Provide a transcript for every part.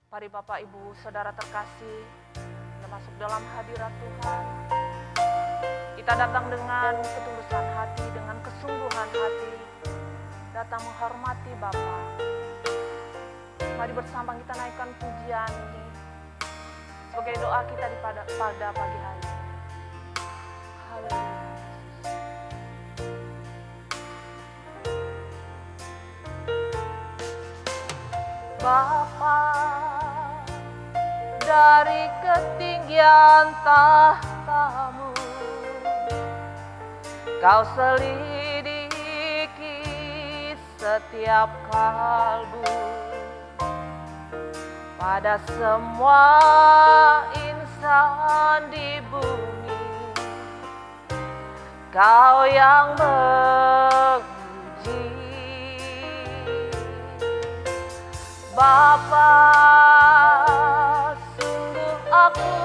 Mari Bapak Ibu Saudara terkasih, kita masuk dalam hadirat Tuhan. Kita datang dengan ketulusan hati, dengan kesungguhan hati, datang menghormati Bapa. Mari bersama kita naikkan pujian ini sebagai doa kita pada pagi hari. Haleluya. Bapa, dari ketinggian tahtamu, Kau selidiki setiap kalbu. Pada semua insan di bumi, Kau yang menguji. Bapa, sungguh aku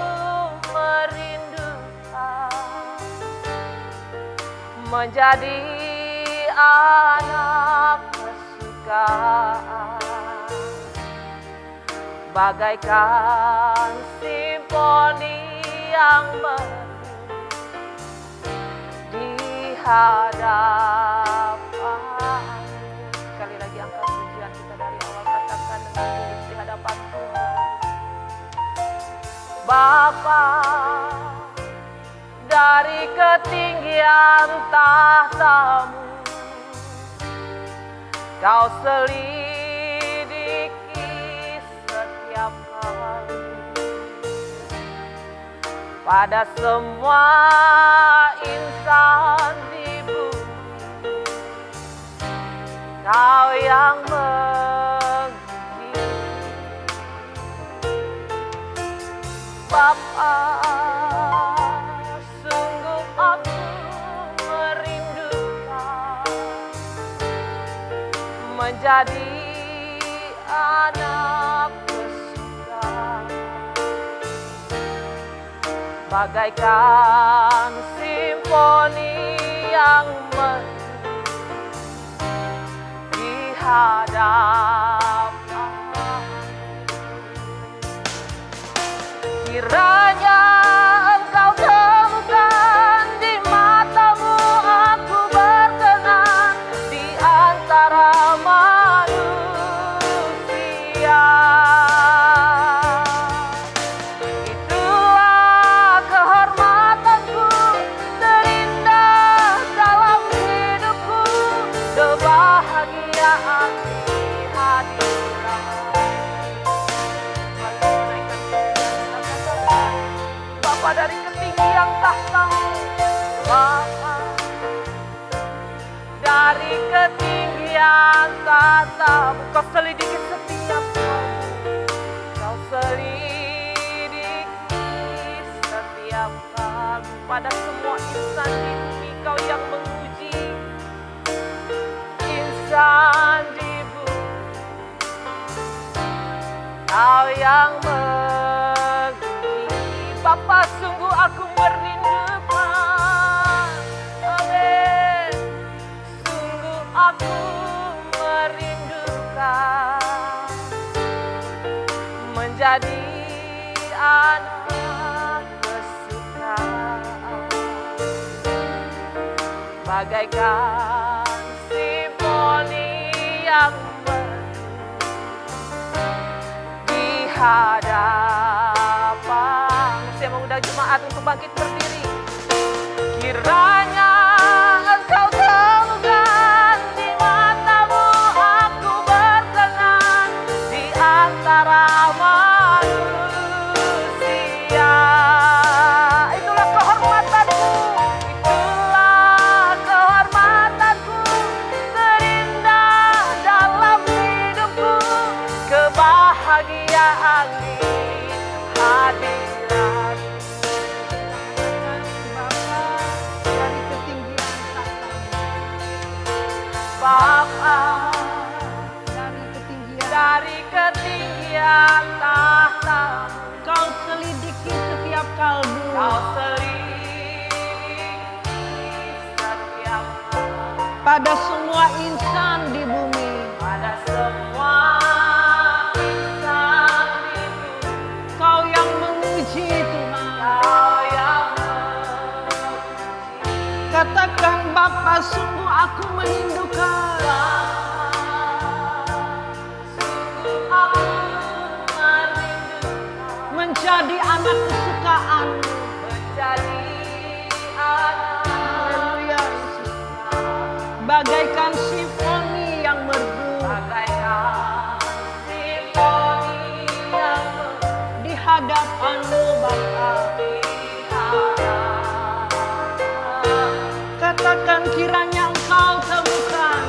merindukan menjadi anak kesukaan, bagaikan simfoni yang merdu di hadapan. Sekali lagi angkat pujian kita dari awal, katakan dengan tulus di hadapan Tuhan. Bapa, dari ketinggian tahtamu, Kau selidiki setiap kalbu. Pada semua insan di bumi, Kau yang menguji. Bapa, sungguh aku merindukan menjadi anak kesukaan, bagaikan simfoni yang merdu di hadapan. Kiranya Engkau temukan di matamu aku berkenan di antara manusia. Itulah kehormatanku terindah dalam hidupku, kebahagiaan di hadirat. Bapa, dari ketinggian tahtamu, Bapa, dari ketinggian tahtamu, Kau selidiki setiap kalbu. Kau selidiki setiap kalbu. Pada semua insan di bumi, Kau yang menguji insan di bumi, Kau yang menguji. Bapa, sungguh aku merindukan, amin, sungguh aku merindukan menjadi anak kesukaan, bagaikan simfoni yang merdu di hadapan. Saya mengundang jemaat untuk bangkit berdiri. Kiranya Engkau temukan di matamu aku berkenan di antara manusia. Itulah kehormatanku, itulah kehormatanku terindah dalam hidupku, kebahagiaan di hadirat. Bapa, dari ketinggian tahtamu, Kau selidiki setiap kalbu. Kau selidiki setiap kalbu. Pada semua insan di bumi, Pada semua insan di Bapa, sungguh aku merindukan. Menjadi anak kesukaan-Mu. Haleluya, Yesus. Bagaikan simfoni yang merdu di hadapan-Mu, Bapa. Katakan kiranya Engkau temukan.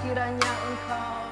Kiranya Engkau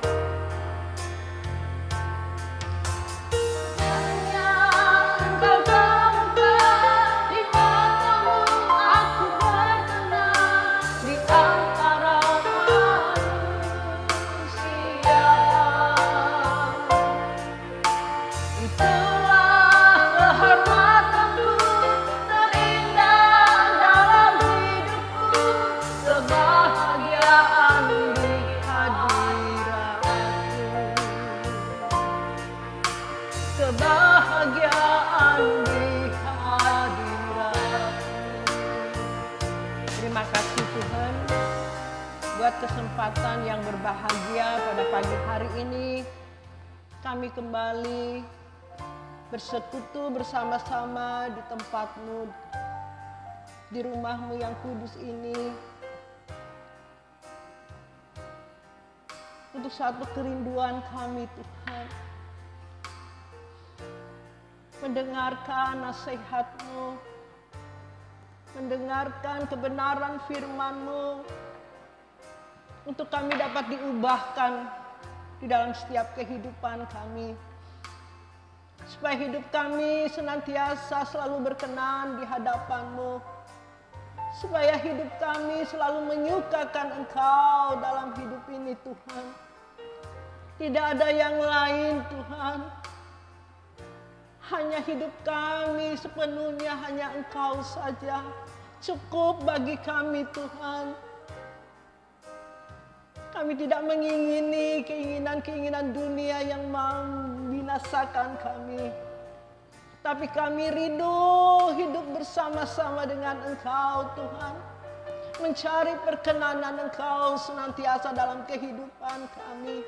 kebahagiaan di hadirat. Terima kasih Tuhan buat kesempatan yang berbahagia pada pagi hari ini. Kami kembali bersekutu bersama-sama di tempat-Mu, di rumah-Mu yang kudus ini. Untuk satu kerinduan kami Tuhan, mendengarkan nasihat-Mu, mendengarkan kebenaran firman-Mu, untuk kami dapat diubahkan di dalam setiap kehidupan kami, supaya hidup kami senantiasa selalu berkenan di hadapan-Mu, supaya hidup kami selalu menyukakan Engkau dalam hidup ini Tuhan. Tidak ada yang lain Tuhan, Hanya hidup kami sepenuhnya hanya Engkau saja. Cukup bagi kami Tuhan. Kami tidak mengingini keinginan-keinginan dunia yang membinasakan kami. Tapi kami rindu hidup bersama-sama dengan Engkau Tuhan. Mencari perkenanan Engkau senantiasa dalam kehidupan kami.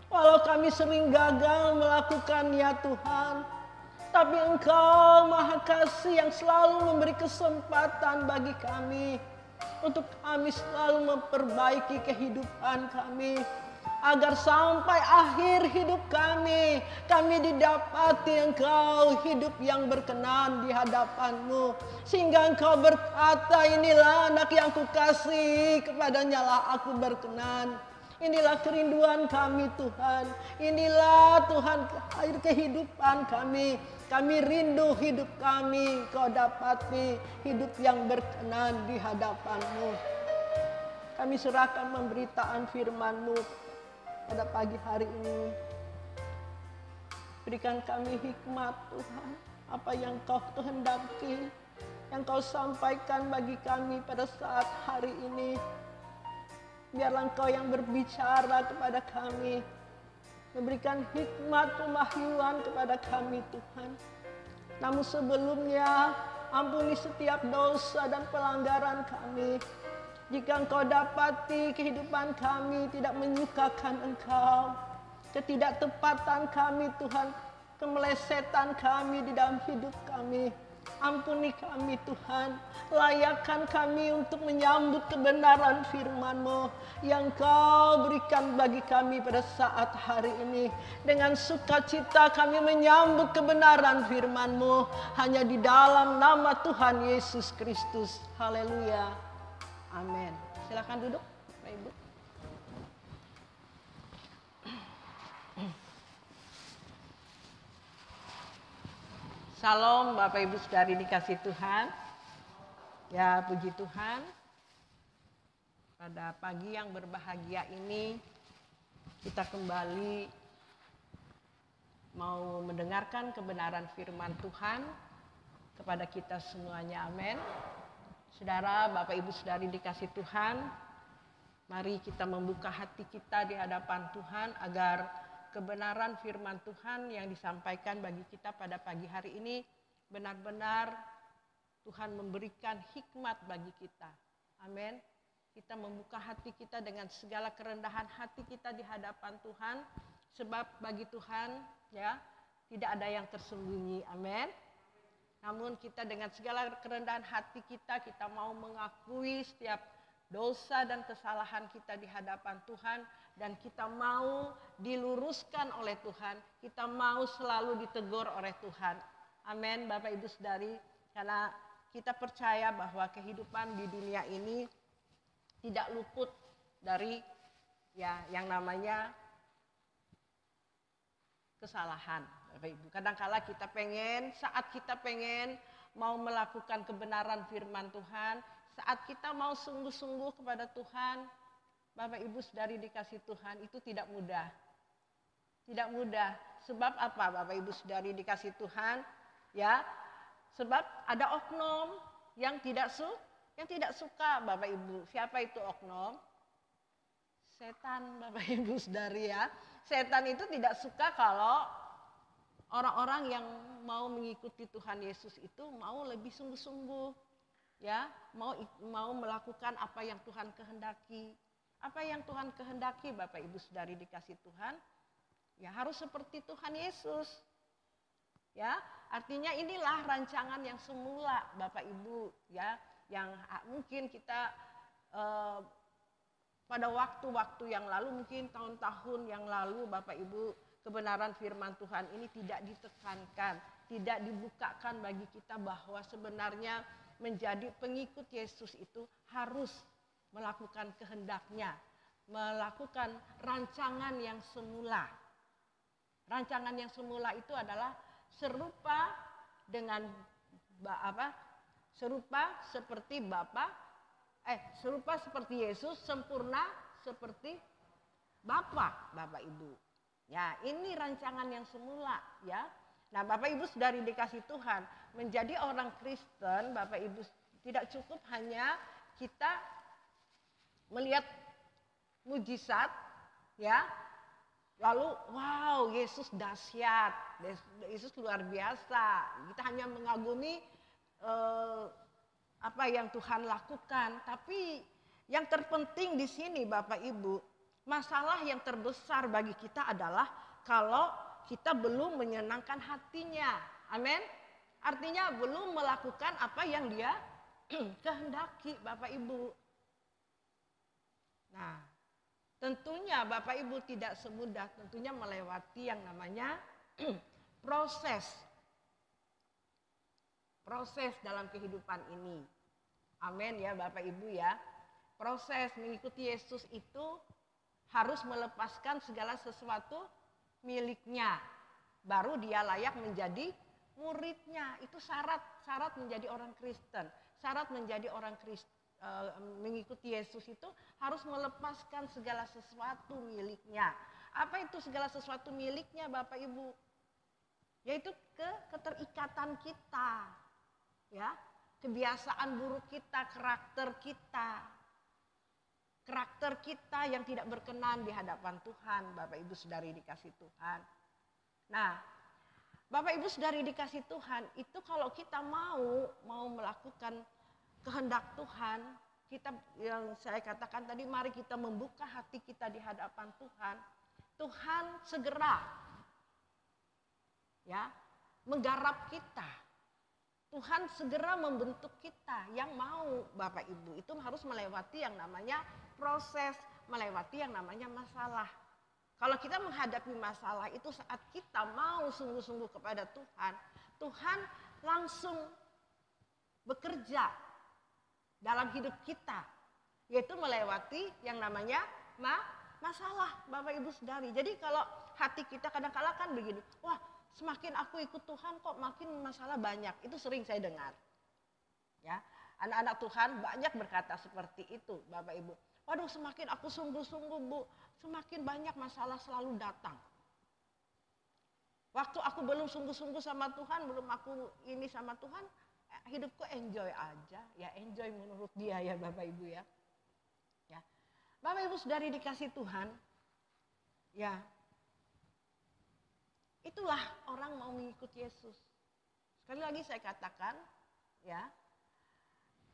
Walau kami sering gagal melakukannya Tuhan. Tapi Engkau Maha Kasih yang selalu memberi kesempatan bagi kami. Untuk kami selalu memperbaiki kehidupan kami. Agar sampai akhir hidup kami didapati Engkau hidup yang berkenan di hadapan-Mu. Sehingga Engkau berkata, inilah anak yang kukasihi, kepadanya lah aku berkenan. Inilah kerinduan kami Tuhan. Inilah Tuhan air kehidupan kami. Kami rindu hidup kami Kau dapati hidup yang berkenan di hadapan-Mu. Kami serahkan pemberitaan firman-Mu pada pagi hari ini. Berikan kami hikmat Tuhan. Apa yang Kau kehendaki, yang Kau sampaikan bagi kami pada saat hari ini. Biarlah Engkau yang berbicara kepada kami. Memberikan hikmat pemahyuan kepada kami Tuhan. Namun sebelumnya ampuni setiap dosa dan pelanggaran kami. Jika Engkau dapati kehidupan kami tidak menyukakan Engkau. Ketidaktepatan kami Tuhan. Kemelesetan kami di dalam hidup kami. Ampuni kami Tuhan. Layakkan kami untuk menyambut kebenaran firman-Mu yang Kau berikan bagi kami pada saat hari ini. Dengan sukacita kami menyambut kebenaran firman-Mu hanya di dalam nama Tuhan Yesus Kristus. Haleluya. Amin. Silakan duduk, Bapak Ibu. Salam Bapak Ibu Saudari dikasih Tuhan. Ya, puji Tuhan. Pada pagi yang berbahagia ini kita kembali mau mendengarkan kebenaran firman Tuhan kepada kita semuanya. Amin. Saudara, Bapak Ibu Saudari dikasih Tuhan, mari kita membuka hati kita di hadapan Tuhan agar kebenaran firman Tuhan yang disampaikan bagi kita pada pagi hari ini benar-benar Tuhan memberikan hikmat bagi kita. Amin. Kita membuka hati kita dengan segala kerendahan hati kita di hadapan Tuhan. Sebab bagi Tuhan ya tidak ada yang tersembunyi. Amin. Namun kita dengan segala kerendahan hati kita mau mengakui setiap dosa dan kesalahan kita di hadapan Tuhan. Dan kita mau diluruskan oleh Tuhan. Kita mau selalu ditegur oleh Tuhan. Amin Bapak Ibu Saudari. Karena kita percaya bahwa kehidupan di dunia ini tidak luput dari ya yang namanya kesalahan. Bapak Ibu, kadangkala saat kita pengen mau melakukan kebenaran firman Tuhan, saat kita mau sungguh-sungguh kepada Tuhan, Bapak Ibu Saudari dikasih Tuhan, itu tidak mudah. Tidak mudah. Sebab apa Bapak Ibu Saudari dikasih Tuhan? Ya, sebab ada oknum yang tidak suka Bapak Ibu. Siapa itu oknum? Setan Bapak Ibu Saudari ya. Setan itu tidak suka kalau orang-orang yang mau mengikuti Tuhan Yesus itu mau lebih sungguh-sungguh. Ya, mau melakukan apa yang Tuhan kehendaki. Apa yang Tuhan kehendaki Bapak Ibu Saudari dikasih Tuhan? Ya harus seperti Tuhan Yesus. Ya, artinya inilah rancangan yang semula Bapak Ibu ya, yang mungkin kita pada waktu-waktu yang lalu, mungkin tahun-tahun yang lalu Bapak Ibu, kebenaran firman Tuhan ini tidak ditekankan, tidak dibukakan bagi kita bahwa sebenarnya menjadi pengikut Yesus itu harus melakukan kehendaknya, melakukan rancangan yang semula. Rancangan yang semula itu adalah serupa dengan serupa seperti serupa seperti Yesus, sempurna seperti Bapa, Bapak Ibu. Ya, ini rancangan yang semula ya. Nah, Bapak Ibu saudari dikasih Tuhan, menjadi orang Kristen, Bapak Ibu tidak cukup hanya kita melihat mujizat, ya. Lalu, wow, Yesus dahsyat, Yesus luar biasa. Kita hanya mengagumi apa yang Tuhan lakukan. Tapi yang terpenting di sini, Bapak Ibu, masalah yang terbesar bagi kita adalah kalau kita belum menyenangkan hatinya. Amin. Artinya belum melakukan apa yang dia kehendaki, Bapak Ibu. Nah, tentunya Bapak Ibu tidak semudah tentunya melewati yang namanya proses dalam kehidupan ini. Amin ya Bapak Ibu ya. Proses mengikuti Yesus itu harus melepaskan segala sesuatu miliknya. Baru dia layak menjadi muridnya. Itu syarat menjadi orang Kristen. Syarat menjadi orang Kristen. Mengikuti Yesus itu harus melepaskan segala sesuatu miliknya. Apa itu segala sesuatu miliknya Bapak Ibu? Yaitu keterikatan kita, ya, kebiasaan buruk kita, karakter kita yang tidak berkenan di hadapan Tuhan, Bapak Ibu saudari dikasih Tuhan. Nah, Bapak Ibu saudari dikasih Tuhan, itu kalau kita mau melakukan kehendak Tuhan, kita yang saya katakan tadi, mari kita membuka hati kita di hadapan Tuhan. Tuhan segera ya menggarap kita. Tuhan segera membentuk kita yang mau, Bapak Ibu. Itu harus melewati yang namanya proses, melewati yang namanya masalah. Kalau kita menghadapi masalah itu saat kita mau sungguh-sungguh kepada Tuhan, Tuhan langsung bekerja dalam hidup kita, yaitu melewati yang namanya masalah, Bapak Ibu saudari. Jadi kalau hati kita kadang-kala kan begini, wah semakin aku ikut Tuhan kok makin masalah banyak. Itu sering saya dengar. Ya, anak-anak Tuhan banyak berkata seperti itu, Bapak Ibu. Waduh, semakin aku sungguh-sungguh Bu, semakin banyak masalah selalu datang. Waktu aku belum sungguh-sungguh sama Tuhan, belum aku ini sama Tuhan, hidupku enjoy aja, ya enjoy menurut dia ya Bapak Ibu ya. Ya, Bapak Ibu saudari dikasih Tuhan, ya itulah orang mau mengikuti Yesus. Sekali lagi saya katakan, ya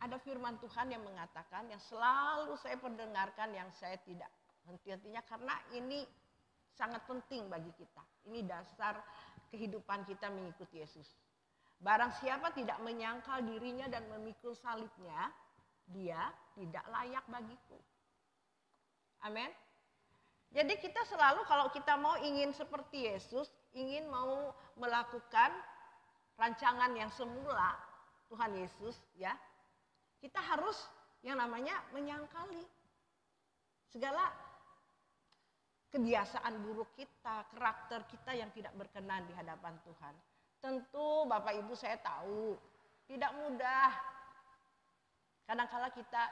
ada firman Tuhan yang mengatakan, yang selalu saya perdengarkan, yang saya tidak henti-hentinya karena ini sangat penting bagi kita. Ini dasar kehidupan kita mengikuti Yesus. Barang siapa tidak menyangkal dirinya dan memikul salibnya, dia tidak layak bagiku. Amin. Jadi kita selalu kalau kita mau ingin seperti Yesus, ingin mau melakukan rancangan yang semula Tuhan Yesus, ya, kita harus yang namanya menyangkali segala kebiasaan buruk kita, karakter kita yang tidak berkenan di hadapan Tuhan. Tentu Bapak Ibu saya tahu tidak mudah. Kadang-kala kita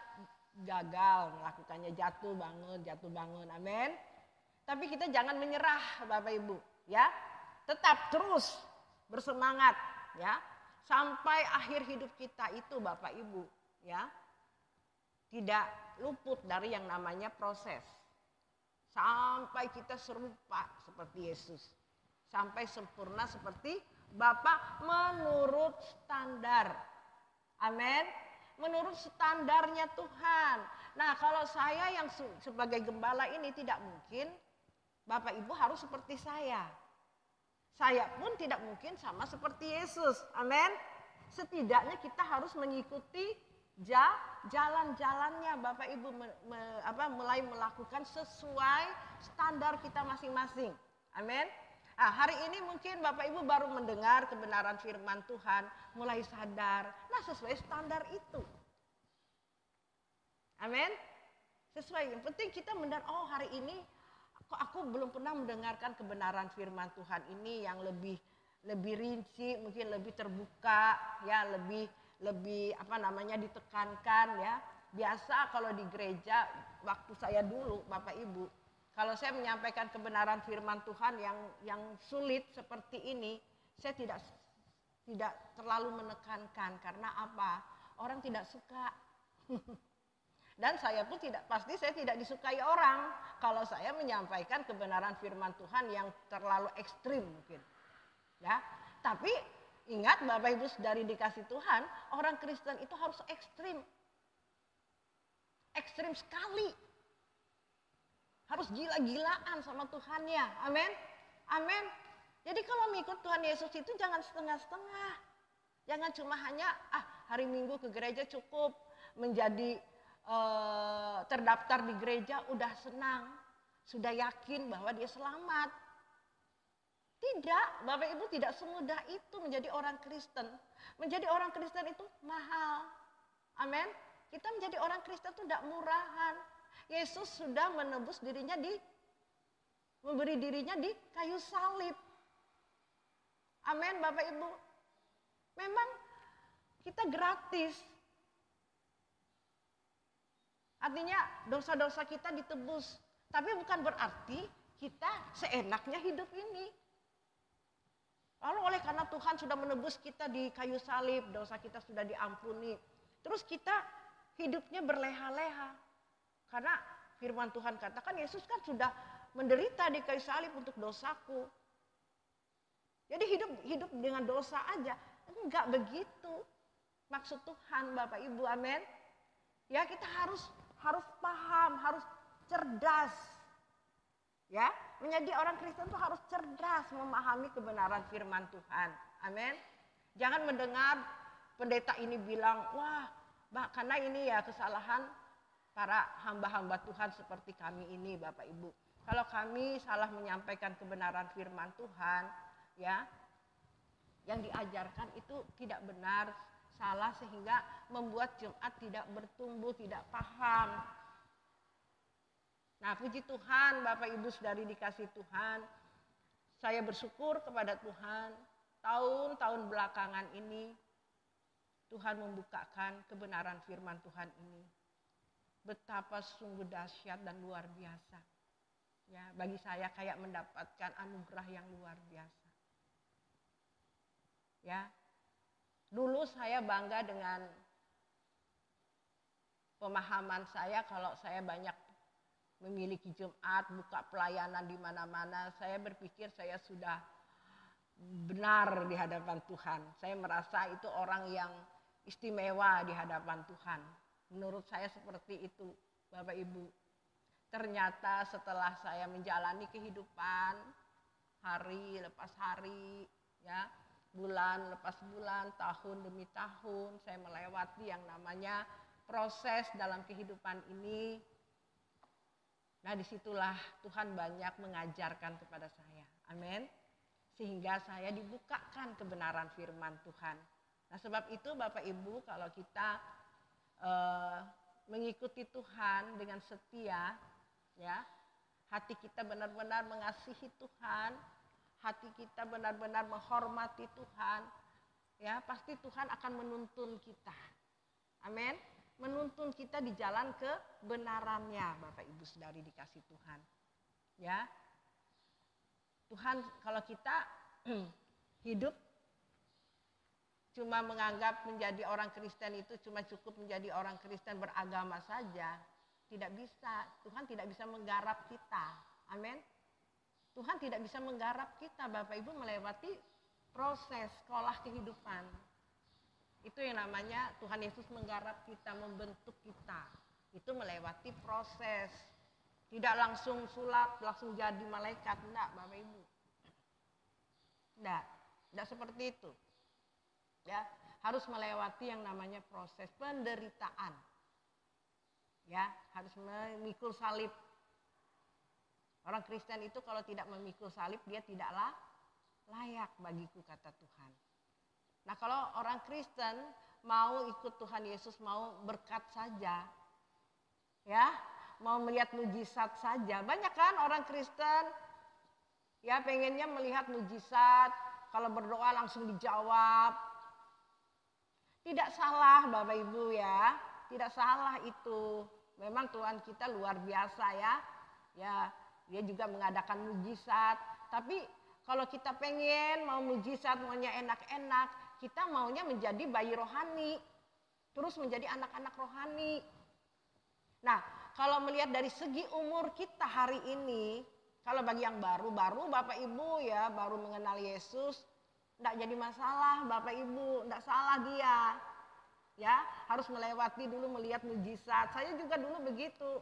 gagal melakukannya, jatuh bangun, amin. Tapi kita jangan menyerah Bapak Ibu, ya. Tetap terus bersemangat, ya. Sampai akhir hidup kita itu Bapak Ibu, ya. Tidak luput dari yang namanya proses. Sampai kita serupa seperti Yesus. Sampai sempurna seperti Bapa menurut standar. Amin. Menurut standarnya Tuhan. Nah, kalau saya yang sebagai gembala ini tidak mungkin Bapak Ibu harus seperti saya. Saya pun tidak mungkin sama seperti Yesus. Amin. Setidaknya kita harus mengikuti jalan-jalannya Bapak Ibu mulai melakukan sesuai standar kita masing-masing. Amin. Nah, hari ini mungkin Bapak Ibu baru mendengar kebenaran firman Tuhan, mulai sadar, nah sesuai standar itu. Amin. Sesuai, yang penting kita mendengar, oh hari ini kok aku belum pernah mendengarkan kebenaran firman Tuhan ini yang lebih rinci, mungkin lebih terbuka, ya lebih ditekankan ya. Biasa kalau di gereja waktu saya dulu Bapak Ibu, kalau saya menyampaikan kebenaran firman Tuhan yang sulit seperti ini, Saya tidak terlalu menekankan, karena apa? Orang tidak suka. Dan saya pun saya tidak disukai orang kalau saya menyampaikan kebenaran firman Tuhan yang terlalu ekstrim mungkin. Ya, tapi ingat Bapak Ibu saudari dikasih Tuhan, orang Kristen itu harus ekstrim. Ekstrim sekali. Harus gila-gilaan sama Tuhannya. Amin. Amin. Jadi kalau mengikut Tuhan Yesus itu jangan setengah-setengah. Jangan cuma hanya hari Minggu ke gereja cukup, menjadi terdaftar di gereja udah senang, sudah yakin bahwa dia selamat. Tidak, Bapak Ibu, tidak semudah itu menjadi orang Kristen. Menjadi orang Kristen itu mahal. Amin. Kita menjadi orang Kristen itu tidak murahan. Yesus sudah menebus dirinya memberi dirinya di kayu salib. Amin, Bapak Ibu. Memang kita gratis. Artinya dosa-dosa kita ditebus. Tapi bukan berarti kita seenaknya hidup ini. Lalu oleh karena Tuhan sudah menebus kita di kayu salib, dosa kita sudah diampuni. Terus kita hidupnya berleha-leha. Karena firman Tuhan katakan Yesus kan sudah menderita di kayu salib untuk dosaku. Jadi hidup dengan dosa aja. Enggak begitu maksud Tuhan, Bapak Ibu, amin. Ya, kita harus paham, harus cerdas. Ya, menjadi orang Kristen itu harus cerdas memahami kebenaran firman Tuhan. Amin. Jangan mendengar pendeta ini bilang, wah, karena ini ya kesalahan para hamba-hamba Tuhan seperti kami ini, Bapak Ibu. Kalau kami salah menyampaikan kebenaran firman Tuhan, ya, yang diajarkan itu tidak benar, salah, sehingga membuat jemaat tidak bertumbuh, tidak paham. Nah, puji Tuhan, Bapak Ibu saudari dikasih Tuhan, saya bersyukur kepada Tuhan, tahun-tahun belakangan ini Tuhan membukakan kebenaran firman Tuhan ini. Betapa sungguh dahsyat dan luar biasa. Ya, bagi saya kayak mendapatkan anugerah yang luar biasa. Ya. Dulu saya bangga dengan pemahaman saya kalau saya banyak memiliki jemaat, buka pelayanan di mana-mana. Saya berpikir saya sudah benar di hadapan Tuhan. Saya merasa itu orang yang istimewa di hadapan Tuhan. Menurut saya seperti itu, Bapak Ibu. Ternyata setelah saya menjalani kehidupan hari lepas hari, ya, bulan lepas bulan, tahun demi tahun, saya melewati yang namanya proses dalam kehidupan ini. Nah, disitulah Tuhan banyak mengajarkan kepada saya. Amin. Sehingga saya dibukakan kebenaran firman Tuhan. Nah, sebab itu Bapak Ibu, kalau kita mengikuti Tuhan dengan setia, ya, hati kita benar-benar mengasihi Tuhan, hati kita benar-benar menghormati Tuhan, ya, pasti Tuhan akan menuntun kita. Amin. Menuntun kita di jalan kebenarannya, Bapak Ibu saudari dikasih Tuhan. Ya. Tuhan, kalau kita hidup cuma menganggap menjadi orang Kristen itu cuma cukup menjadi orang Kristen beragama saja, tidak bisa. Tuhan tidak bisa menggarap kita. Amin. Tuhan tidak bisa menggarap kita, Bapak Ibu, melewati proses sekolah kehidupan. Itu yang namanya Tuhan Yesus menggarap kita, membentuk kita. Itu melewati proses. Tidak langsung sulap, langsung jadi malaikat. Enggak, Bapak Ibu. Enggak seperti itu. Ya, harus melewati yang namanya proses penderitaan. Ya, harus memikul salib. Orang Kristen itu kalau tidak memikul salib, dia tidaklah layak bagiku, kata Tuhan. Nah, kalau orang Kristen mau ikut Tuhan Yesus, mau berkat saja, ya, mau melihat mujizat saja. Banyak kan orang Kristen, ya, pengennya melihat mujizat, kalau berdoa langsung dijawab. Tidak salah, Bapak Ibu, ya, tidak salah itu. Memang Tuhan kita luar biasa, ya, ya, dia juga mengadakan mujizat. Tapi Kalau kita pengen mau mujizat, maunya enak-enak, kita maunya menjadi bayi rohani. Terus menjadi anak-anak rohani. Nah, kalau melihat dari segi umur kita hari ini, kalau bagi yang baru-baru Bapak Ibu ya, baru mengenal Yesus, enggak jadi masalah Bapak Ibu, enggak salah dia. Ya, harus melewati dulu melihat mujizat. Saya juga dulu begitu.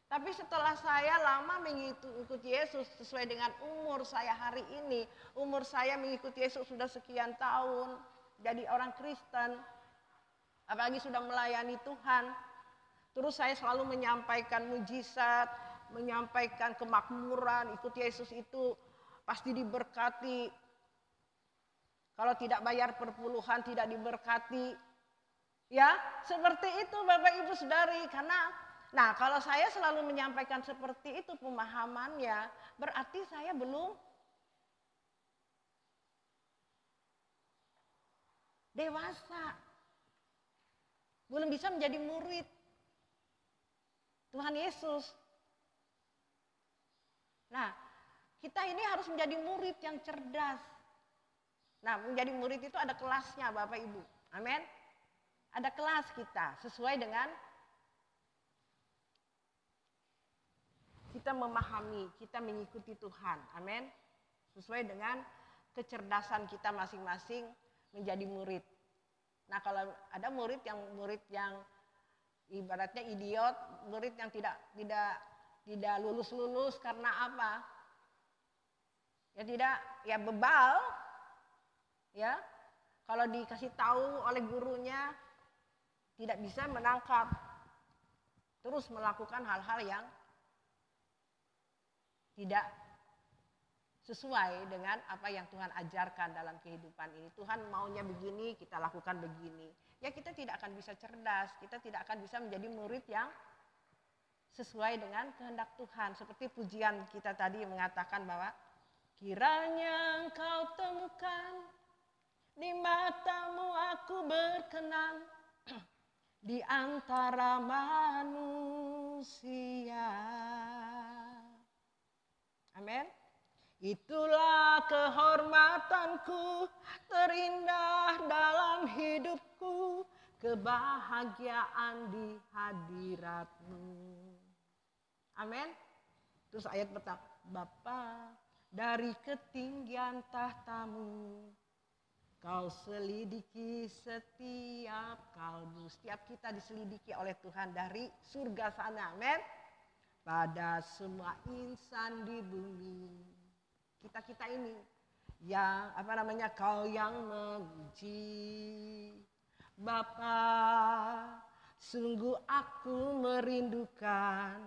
Tapi setelah saya lama mengikuti Yesus sesuai dengan umur saya hari ini, umur saya mengikuti Yesus sudah sekian tahun, jadi orang Kristen, apalagi sudah melayani Tuhan. Terus saya selalu menyampaikan mujizat, menyampaikan kemakmuran, ikut Yesus itu pasti diberkati. Kalau tidak bayar perpuluhan tidak diberkati. Ya, seperti itu Bapak Ibu Saudari, karena nah, kalau saya selalu menyampaikan seperti itu pemahamannya, berarti saya belum dewasa. Belum bisa menjadi murid Tuhan Yesus. Nah, kita ini harus menjadi murid yang cerdas. Nah, menjadi murid itu ada kelasnya Bapak Ibu. Amin. Ada kelas kita sesuai dengan kita memahami, kita mengikuti Tuhan. Amin. Sesuai dengan kecerdasan kita masing-masing menjadi murid. Nah, kalau ada murid yang ibaratnya idiot, murid yang tidak lulus karena apa? Ya bebal. Ya. Kalau dikasih tahu oleh gurunya tidak bisa menangkap. Terus melakukan hal-hal yang tidak sesuai dengan apa yang Tuhan ajarkan dalam kehidupan ini. Tuhan maunya begini, kita lakukan begini. Ya kita tidak akan bisa cerdas, kita tidak akan bisa menjadi murid yang sesuai dengan kehendak Tuhan. Seperti pujian kita tadi mengatakan bahwa kiranya engkau temukan di matamu aku berkenan di antara manusia. Amin. Itulah kehormatanku, terindah dalam hidupku, kebahagiaan di hadiratmu. Amin. Terus ayat pertama, Bapa dari ketinggian tahtamu, kau selidiki setiap kalbu. Setiap kita diselidiki oleh Tuhan dari surga sana. Amin. Pada semua insan di bumi. Kita ini yang kau yang memuji. Bapa, sungguh aku merindukan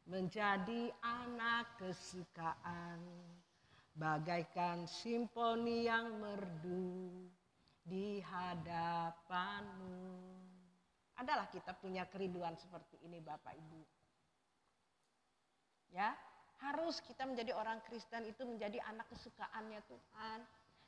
menjadi anak kesukaan, bagaikan simfoni yang merdu di hadapanmu. Adalah kita punya kerinduan seperti ini Bapak Ibu. Ya, harus kita menjadi orang Kristen itu menjadi anak kesukaannya Tuhan.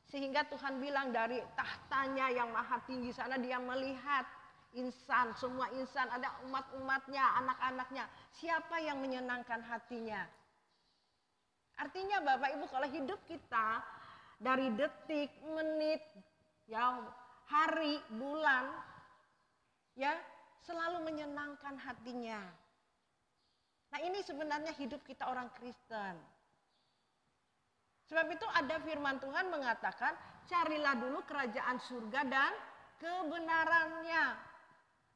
Sehingga Tuhan bilang dari tahtanya yang maha tinggi sana dia melihat insan, semua insan, ada umat-umatnya, anak-anaknya. Siapa yang menyenangkan hatinya? Artinya Bapak Ibu kalau hidup kita dari detik, menit, ya, hari, bulan, ya selalu menyenangkan hatinya. Nah ini sebenarnya hidup kita orang Kristen. Sebab itu ada firman Tuhan mengatakan, carilah dulu kerajaan surga dan kebenarannya.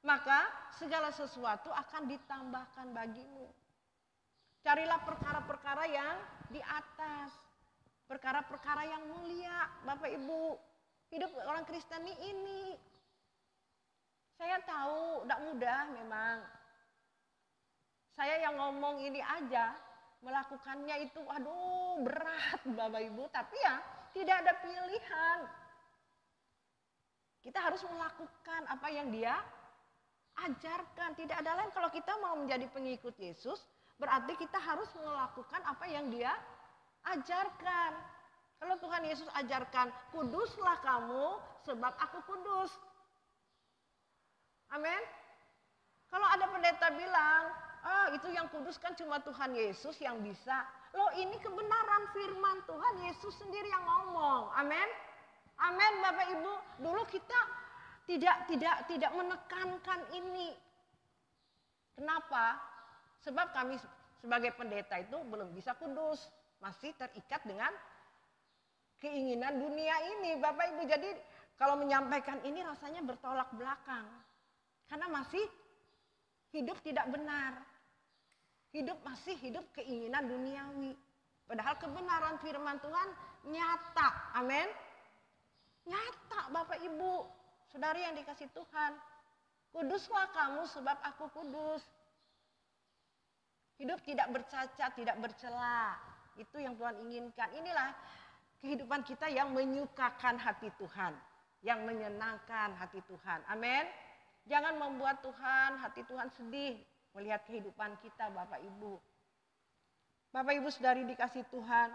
Maka segala sesuatu akan ditambahkan bagimu. Carilah perkara-perkara yang di atas. Perkara-perkara yang mulia. Bapak Ibu, hidup orang Kristen ini. Saya tahu tidak mudah memang. Saya yang ngomong ini aja, melakukannya itu aduh berat Bapak Ibu. Tapi ya tidak ada pilihan. Kita harus melakukan apa yang dia ajarkan. Tidak ada lain kalau kita mau menjadi pengikut Yesus. Berarti kita harus melakukan apa yang dia ajarkan. Kalau Tuhan Yesus ajarkan, kuduslah kamu sebab aku kudus. Amin. Kalau ada pendeta bilang, itu yang kudus kan cuma Tuhan Yesus yang bisa. Loh, ini kebenaran firman Tuhan Yesus sendiri yang ngomong. Amin. Amin Bapak Ibu. Dulu kita tidak menekankan ini. Kenapa? Sebab kami sebagai pendeta itu belum bisa kudus. Masih terikat dengan keinginan dunia ini Bapak Ibu. Jadi kalau menyampaikan ini rasanya bertolak belakang. Karena masih hidup tidak benar. Masih hidup keinginan duniawi. Padahal kebenaran firman Tuhan nyata. Amin. Nyata Bapak Ibu. Saudari yang dikasih Tuhan. Kuduslah kamu sebab aku kudus. Hidup tidak bercacat, tidak bercela. Itu yang Tuhan inginkan. Inilah kehidupan kita yang menyukakan hati Tuhan. Yang menyenangkan hati Tuhan. Amin. Jangan membuat hati Tuhan sedih melihat kehidupan kita Bapak Ibu. Bapak Ibu saudari dikasih Tuhan.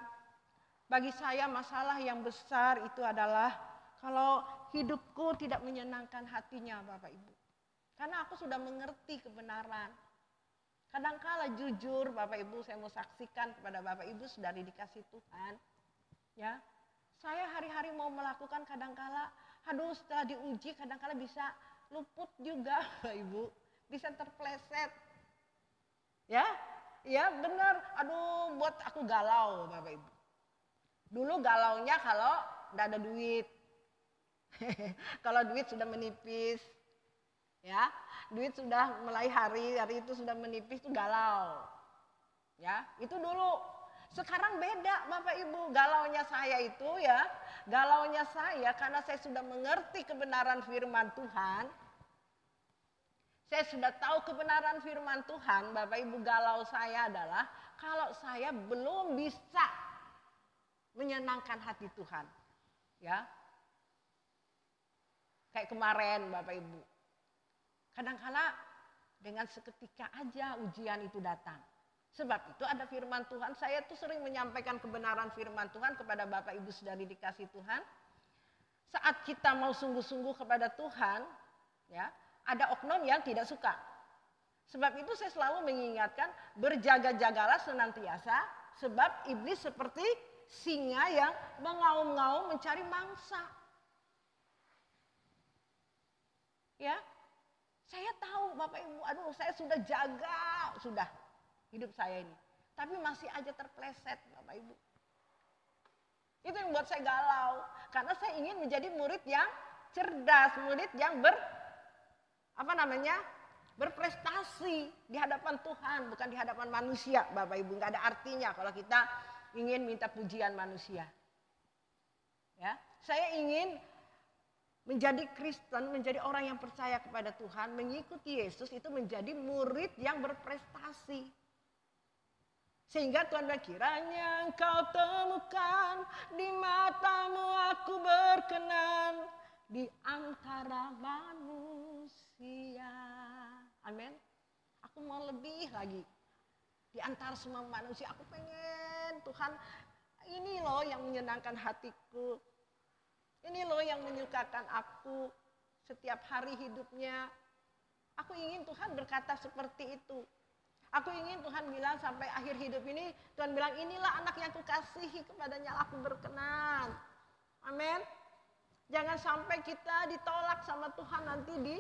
Bagi saya masalah yang besar itu adalah kalau hidupku tidak menyenangkan hatinya Bapak Ibu. Karena aku sudah mengerti kebenaran. Kadangkala jujur Bapak Ibu, saya mau saksikan kepada Bapak Ibu saudari dikasih Tuhan. Ya, saya hari-hari mau melakukan kadangkala, setelah diuji kadangkala bisa luput juga Bapak Ibu, bisa terpleset. Ya benar, buat aku galau Bapak Ibu. Dulu galaunya kalau tidak ada duit. Kalau duit sudah menipis. Ya, duit sudah mulai hari itu sudah menipis itu galau. Ya, itu dulu. Sekarang beda Bapak Ibu, galaunya saya itu galaunya saya karena saya sudah mengerti kebenaran firman Tuhan. Saya sudah tahu kebenaran firman Tuhan, Bapak Ibu, galau saya adalah kalau saya belum bisa menyenangkan hati Tuhan. Ya. Kayak kemarin Bapak Ibu. Kadangkala dengan seketika aja ujian itu datang. Sebab itu ada firman Tuhan. Saya tuh sering menyampaikan kebenaran firman Tuhan kepada Bapak Ibu saudari dikasih Tuhan. Saat kita mau sungguh-sungguh kepada Tuhan, ya, ada oknum yang tidak suka. Sebab itu saya selalu mengingatkan berjaga-jagalah senantiasa. Sebab iblis seperti singa yang mengaum-ngaum mencari mangsa. Ya, saya tahu Bapak Ibu, saya sudah jaga, sudah hidup saya ini. Tapi masih aja terpleset Bapak Ibu. Itu yang buat saya galau. Karena saya ingin menjadi murid yang cerdas, murid yang berprestasi di hadapan Tuhan, bukan di hadapan manusia Bapak Ibu. Nggak ada artinya kalau kita ingin minta pujian manusia. Ya, saya ingin menjadi Kristen, menjadi orang yang percaya kepada Tuhan, mengikuti Yesus itu menjadi murid yang berprestasi. Sehingga Tuhan bilang, kiranya engkau temukan di matamu aku berkenan di antara manusia. Amin. Aku mau lebih lagi. Di antara semua manusia aku pengen Tuhan, ini loh yang menyenangkan hatiku. Ini loh yang menyukakan aku setiap hari hidupnya. Aku ingin Tuhan berkata seperti itu. Aku ingin Tuhan bilang sampai akhir hidup ini, Tuhan bilang inilah anak yang kukasihi kepadanya aku berkenan. Amin. Jangan sampai kita ditolak sama Tuhan nanti di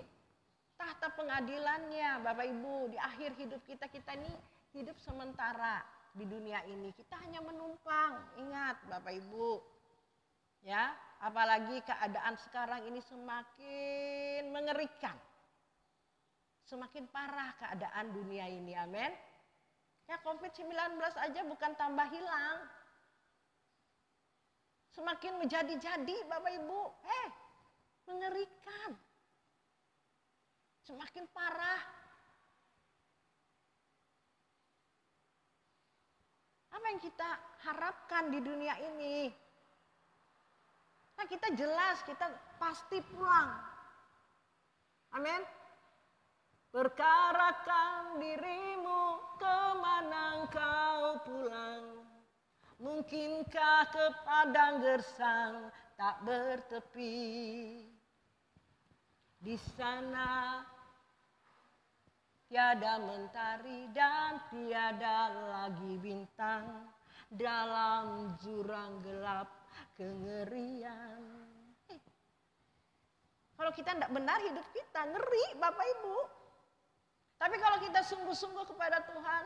tahta pengadilannya Bapak Ibu. Di akhir hidup kita ini hidup sementara di dunia ini. Kita hanya menumpang, ingat Bapak Ibu. Ya, apalagi keadaan sekarang ini semakin mengerikan. Semakin parah keadaan dunia ini, amin. Ya, COVID-19 aja bukan tambah hilang. Semakin menjadi-jadi Bapak Ibu, mengerikan. Semakin parah. Apa yang kita harapkan di dunia ini? Nah, kita jelas, kita pasti pulang. Amin. Perkarakan dirimu, kemana engkau pulang? Mungkinkah ke padang gersang tak bertepi? Di sana tiada mentari dan tiada lagi bintang dalam jurang gelap kengerian. Kalau kita tidak benar hidup kita ngeri Bapak Ibu. Tapi kalau kita sungguh-sungguh kepada Tuhan,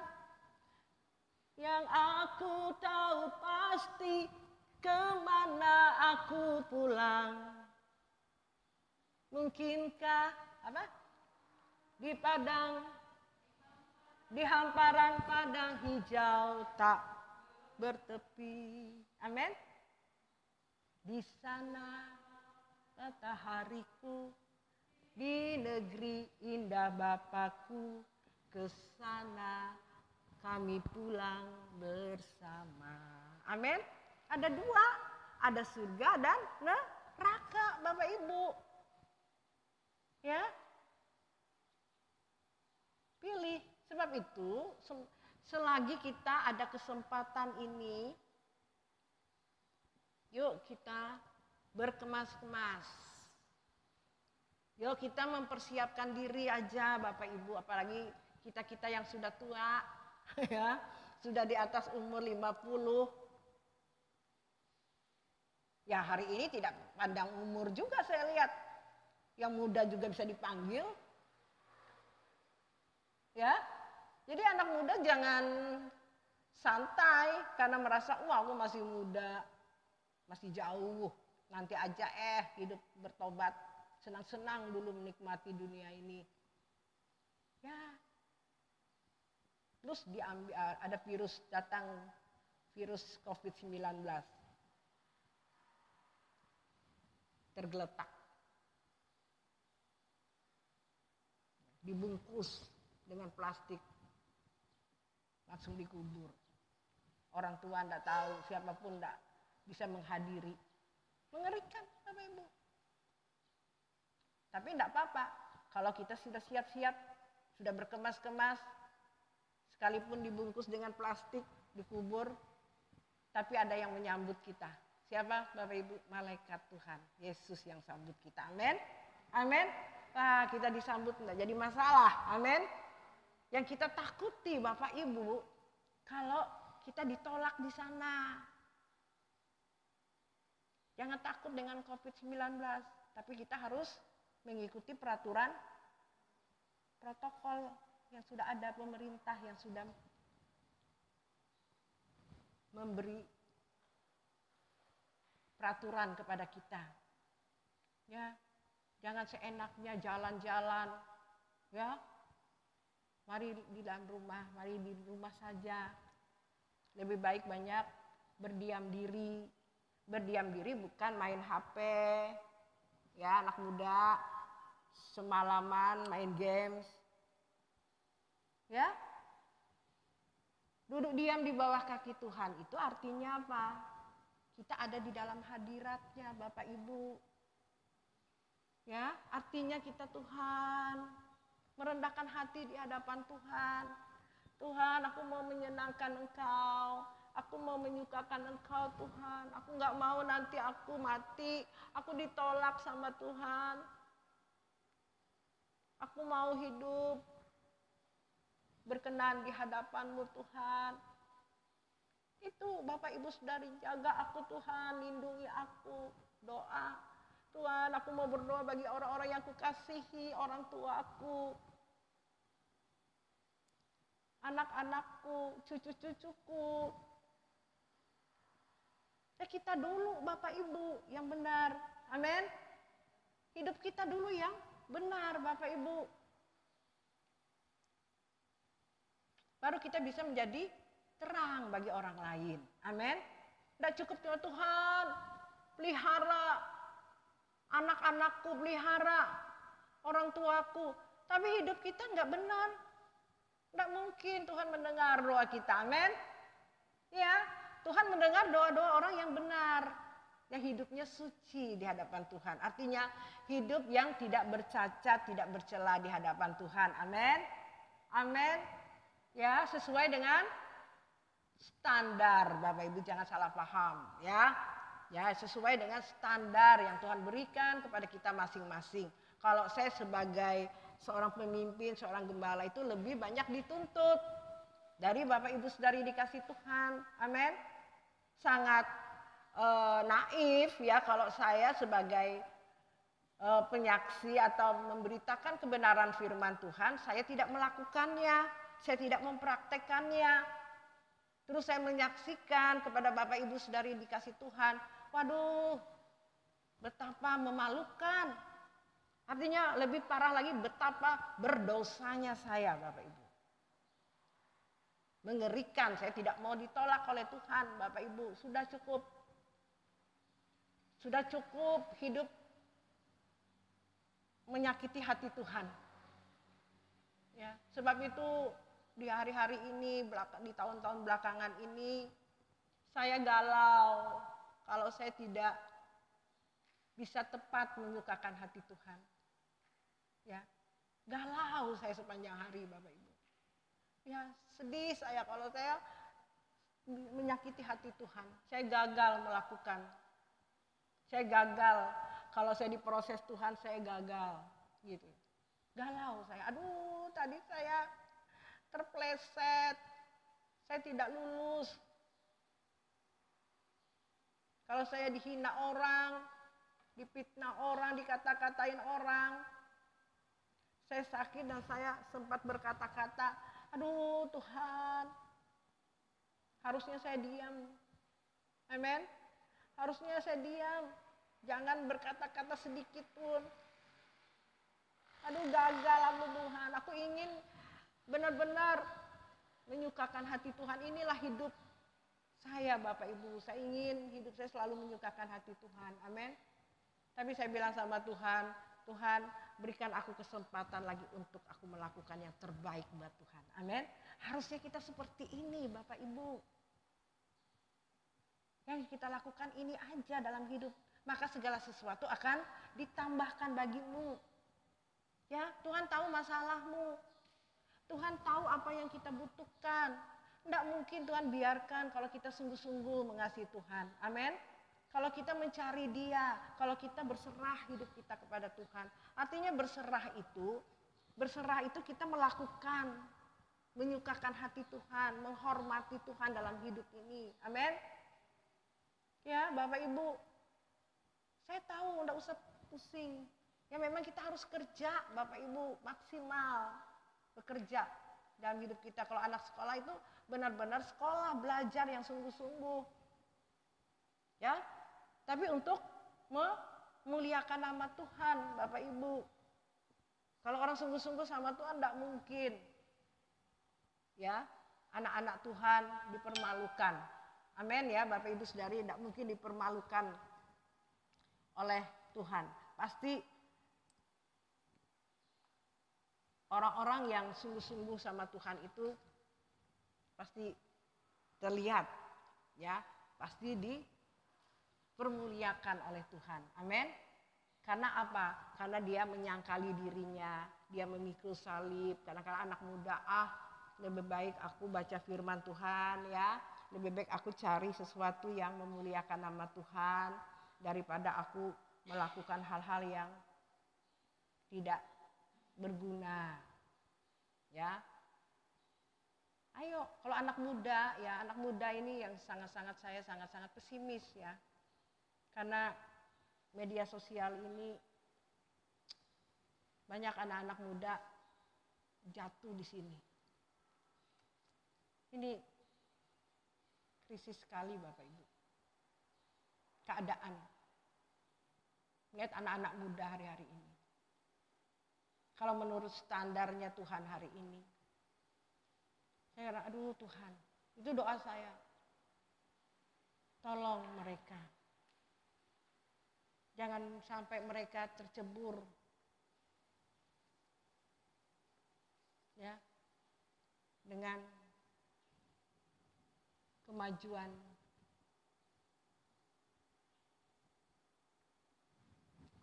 yang aku tahu pasti kemana aku pulang. Mungkinkah di padang, di hamparan padang hijau tak bertepi. Amin. Di sana matahariku, di negeri indah Bapakku, ke sana kami pulang bersama. Amin. Ada dua, ada surga dan neraka Bapak Ibu. Ya. Pilih. Sebab itu selagi kita ada kesempatan ini, yuk kita berkemas-kemas. Yuk kita mempersiapkan diri aja Bapak Ibu, apalagi kita-kita yang sudah tua, ya, sudah di atas umur 50. Ya hari ini tidak pandang umur juga saya lihat. Yang muda juga bisa dipanggil. Ya. Jadi anak muda jangan santai karena merasa wah aku masih muda, masih jauh. Nanti aja hidup bertobat, senang-senang dulu menikmati dunia ini. Ya. Terus ada virus datang, virus COVID-19. Tergeletak. Dibungkus dengan plastik. Langsung dikubur. Orang tua enggak tahu, siapapun enggak bisa menghadiri. Mengerikan Bapak Ibu. Tapi enggak apa-apa. Kalau kita sudah siap-siap, sudah berkemas-kemas, sekalipun dibungkus dengan plastik, dikubur, tapi ada yang menyambut kita. Siapa Bapak Ibu? Malaikat Tuhan. Yesus yang sambut kita. Amin. Amin. Wah, kita disambut enggak jadi masalah. Amin. Yang kita takuti Bapak Ibu, kalau kita ditolak di sana. Jangan takut dengan COVID-19, tapi kita harus mengikuti peraturan protokol yang sudah ada, pemerintah yang sudah memberi peraturan kepada kita. Ya, jangan seenaknya jalan-jalan, ya. Mari di dalam rumah, mari di rumah saja. Lebih baik banyak berdiam diri. Berdiam diri bukan main HP, ya anak muda, semalaman main games. Ya, duduk diam di bawah kaki Tuhan itu artinya apa? Kita ada di dalam hadiratnya Bapak Ibu. Ya, artinya kita Tuhan merendahkan hati di hadapan Tuhan. Tuhan, aku mau menyenangkan Engkau. Aku mau menyukakan Engkau Tuhan. Aku gak mau nanti aku mati. Aku ditolak sama Tuhan. Aku mau hidup berkenan di hadapan-Mu Tuhan. Itu Bapak Ibu Saudari, jaga aku Tuhan, lindungi aku. Doa. Tuhan, aku mau berdoa bagi orang-orang yang kukasihi, orang tua aku, anak-anakku, cucu-cucuku. Ya kita dulu Bapak Ibu yang benar. Amin. Hidup kita dulu yang benar Bapak Ibu. Baru kita bisa menjadi terang bagi orang lain. Amin. Tidak cukup cuma Tuhan, pelihara anak-anakku, pelihara orang tuaku. Tapi hidup kita nggak benar. Nggak mungkin Tuhan mendengar doa kita. Amin. Ya, Tuhan mendengar doa-doa orang yang benar. Yang hidupnya suci di hadapan Tuhan. Artinya hidup yang tidak bercacat, tidak bercela di hadapan Tuhan. Amin. Amin. Ya, sesuai dengan standar. Bapak Ibu jangan salah paham. Ya, sesuai dengan standar yang Tuhan berikan kepada kita masing-masing. Kalau saya sebagai seorang pemimpin, seorang gembala itu lebih banyak dituntut dari Bapak Ibu Saudari dikasih Tuhan. Amin. Sangat naif ya kalau saya sebagai penyaksi atau memberitakan kebenaran firman Tuhan, saya tidak melakukannya, saya tidak mempraktekannya. Terus saya menyaksikan kepada Bapak Ibu Saudari dikasih Tuhan, waduh, betapa memalukan. Artinya lebih parah lagi betapa berdosanya saya, Bapak Ibu. Mengerikan, saya tidak mau ditolak oleh Tuhan, Bapak Ibu. Sudah cukup. Sudah cukup hidup menyakiti hati Tuhan. Ya, sebab itu di hari-hari ini, di tahun-tahun belakangan ini, saya galau kalau saya tidak bisa tepat menyukakan hati Tuhan. Ya, galau saya sepanjang hari, Bapak Ibu. Ya, sedih saya kalau saya menyakiti hati Tuhan. Saya gagal melakukan. Saya gagal. Kalau saya diproses Tuhan, saya gagal. Gitu. Galau saya. Aduh, tadi saya terpleset. Saya tidak lulus. Kalau saya dihina orang, difitnah orang, dikata-katain orang, saya sakit dan saya sempat berkata-kata, aduh Tuhan, harusnya saya diam. Amin. Harusnya saya diam. Jangan berkata-kata sedikit pun. Aduh gagal aku Tuhan. Aku ingin benar-benar menyukakan hati Tuhan. Inilah hidup saya Bapak Ibu. Saya ingin hidup saya selalu menyukakan hati Tuhan. Amin. Tapi saya bilang sama Tuhan, Tuhan berikan aku kesempatan lagi untuk aku melakukan yang terbaik buat Tuhan. Amin. Harusnya kita seperti ini Bapak Ibu. Yang kita lakukan ini aja dalam hidup. Maka segala sesuatu akan ditambahkan bagimu. Ya, Tuhan tahu masalahmu. Tuhan tahu apa yang kita butuhkan. Tidak mungkin Tuhan biarkan kalau kita sungguh-sungguh mengasihi Tuhan. Amin. Kalau kita mencari Dia, kalau kita berserah hidup kita kepada Tuhan. Artinya berserah itu kita melakukan, menyukakan hati Tuhan, menghormati Tuhan dalam hidup ini. Amin. Ya, Bapak Ibu, saya tahu enggak usah pusing. Ya memang kita harus kerja, Bapak Ibu, maksimal bekerja dalam hidup kita. Kalau anak sekolah itu benar-benar sekolah, belajar yang sungguh-sungguh. Ya, tapi untuk memuliakan nama Tuhan, Bapak Ibu. Kalau orang sungguh-sungguh sama Tuhan enggak mungkin. Ya, anak-anak Tuhan dipermalukan. Amin ya, Bapak Ibu Saudari, tidak mungkin dipermalukan oleh Tuhan. Pasti orang-orang yang sungguh-sungguh sama Tuhan itu pasti terlihat, ya, pasti dipermuliakan oleh Tuhan. Amin. Karena apa? Karena dia menyangkali dirinya, dia memikul salib. Kadang-kadang anak muda, lebih baik aku baca firman Tuhan ya. Lebih baik aku cari sesuatu yang memuliakan nama Tuhan daripada aku melakukan hal-hal yang tidak berguna. Ya. Ayo, kalau anak muda ini yang sangat-sangat saya sangat-sangat pesimis ya. Karena media sosial ini banyak anak-anak muda jatuh di sini. Ini krisis sekali Bapak Ibu. Keadaan. Lihat anak-anak muda hari-hari ini. Kalau menurut standarnya Tuhan hari ini. Saya kira, aduh Tuhan. Itu doa saya. Tolong mereka. Jangan sampai mereka tercebur. Ya. Dengan kemajuan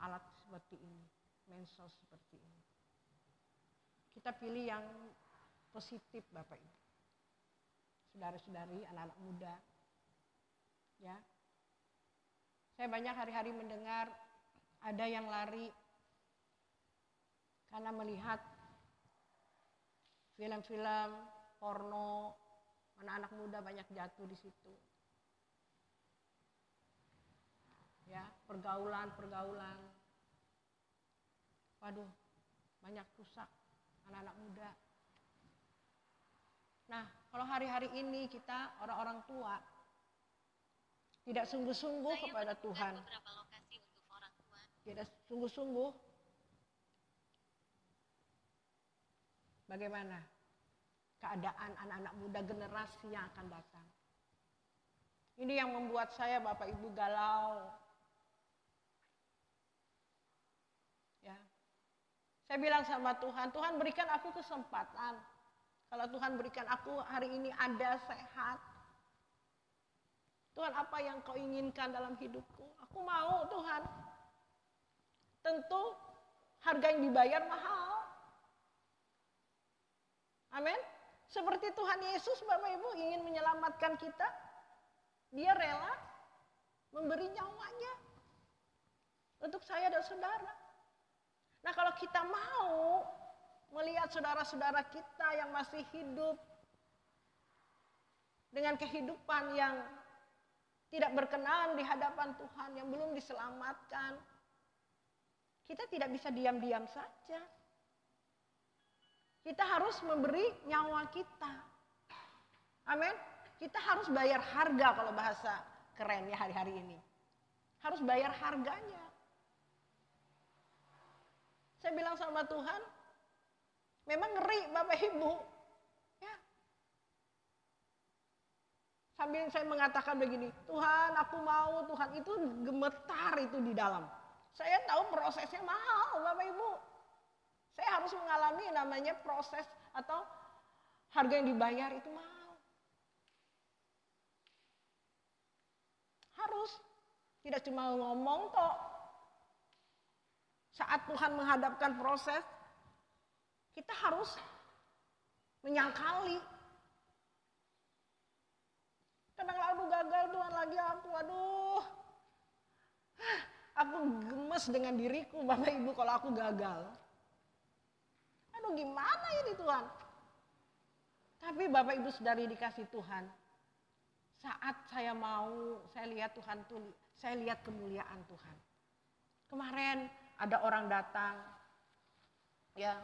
alat seperti ini, medsos seperti ini. Kita pilih yang positif Bapak Ibu. Saudara-saudari, anak-anak muda. Ya. Saya banyak hari-hari mendengar ada yang lari karena melihat film-film porno, anak-anak muda banyak jatuh di situ. Ya, pergaulan. Waduh, banyak rusak anak-anak muda. Nah, kalau hari-hari ini kita orang-orang tua tidak sungguh-sungguh kepada Tuhan. Tidak sungguh-sungguh. Bagaimana keadaan anak-anak muda generasi yang akan datang? Ini yang membuat saya, Bapak Ibu, galau. Ya. Saya bilang sama Tuhan, Tuhan berikan aku kesempatan. Kalau Tuhan berikan aku hari ini ada sehat. Tuhan, apa yang kau inginkan dalam hidupku? Aku mau, Tuhan. Tentu harga yang dibayar mahal. Amin. Seperti Tuhan Yesus, Bapak Ibu, ingin menyelamatkan kita. Dia rela memberi nyawanya untuk saya dan saudara. Nah, kalau kita mau melihat saudara-saudara kita yang masih hidup dengan kehidupan yang tidak berkenan di hadapan Tuhan, yang belum diselamatkan, kita tidak bisa diam-diam saja. Kita harus memberi nyawa kita. Amin. Kita harus bayar harga, kalau bahasa kerennya hari-hari ini. Harus bayar harganya. Saya bilang sama Tuhan, memang ngeri Bapak Ibu. Ya. Sambil saya mengatakan begini, Tuhan aku mau, Tuhan, itu gemetar itu di dalam. Saya tahu prosesnya mahal Bapak Ibu. Saya harus mengalami namanya proses atau harga yang dibayar itu mahal. Harus. Tidak cuma ngomong toh. Saat Tuhan menghadapkan proses, kita harus menyangkali. Kadang aduh gagal Tuhan lagi aku, aduh. Aku gemes dengan diriku Bapak Ibu kalau aku gagal. Aduh gimana ini Tuhan. Tapi Bapak Ibu Saudari dikasih Tuhan. Saat saya mau, saya lihat Tuhan tuh, saya lihat kemuliaan Tuhan. Kemarin ada orang datang, ya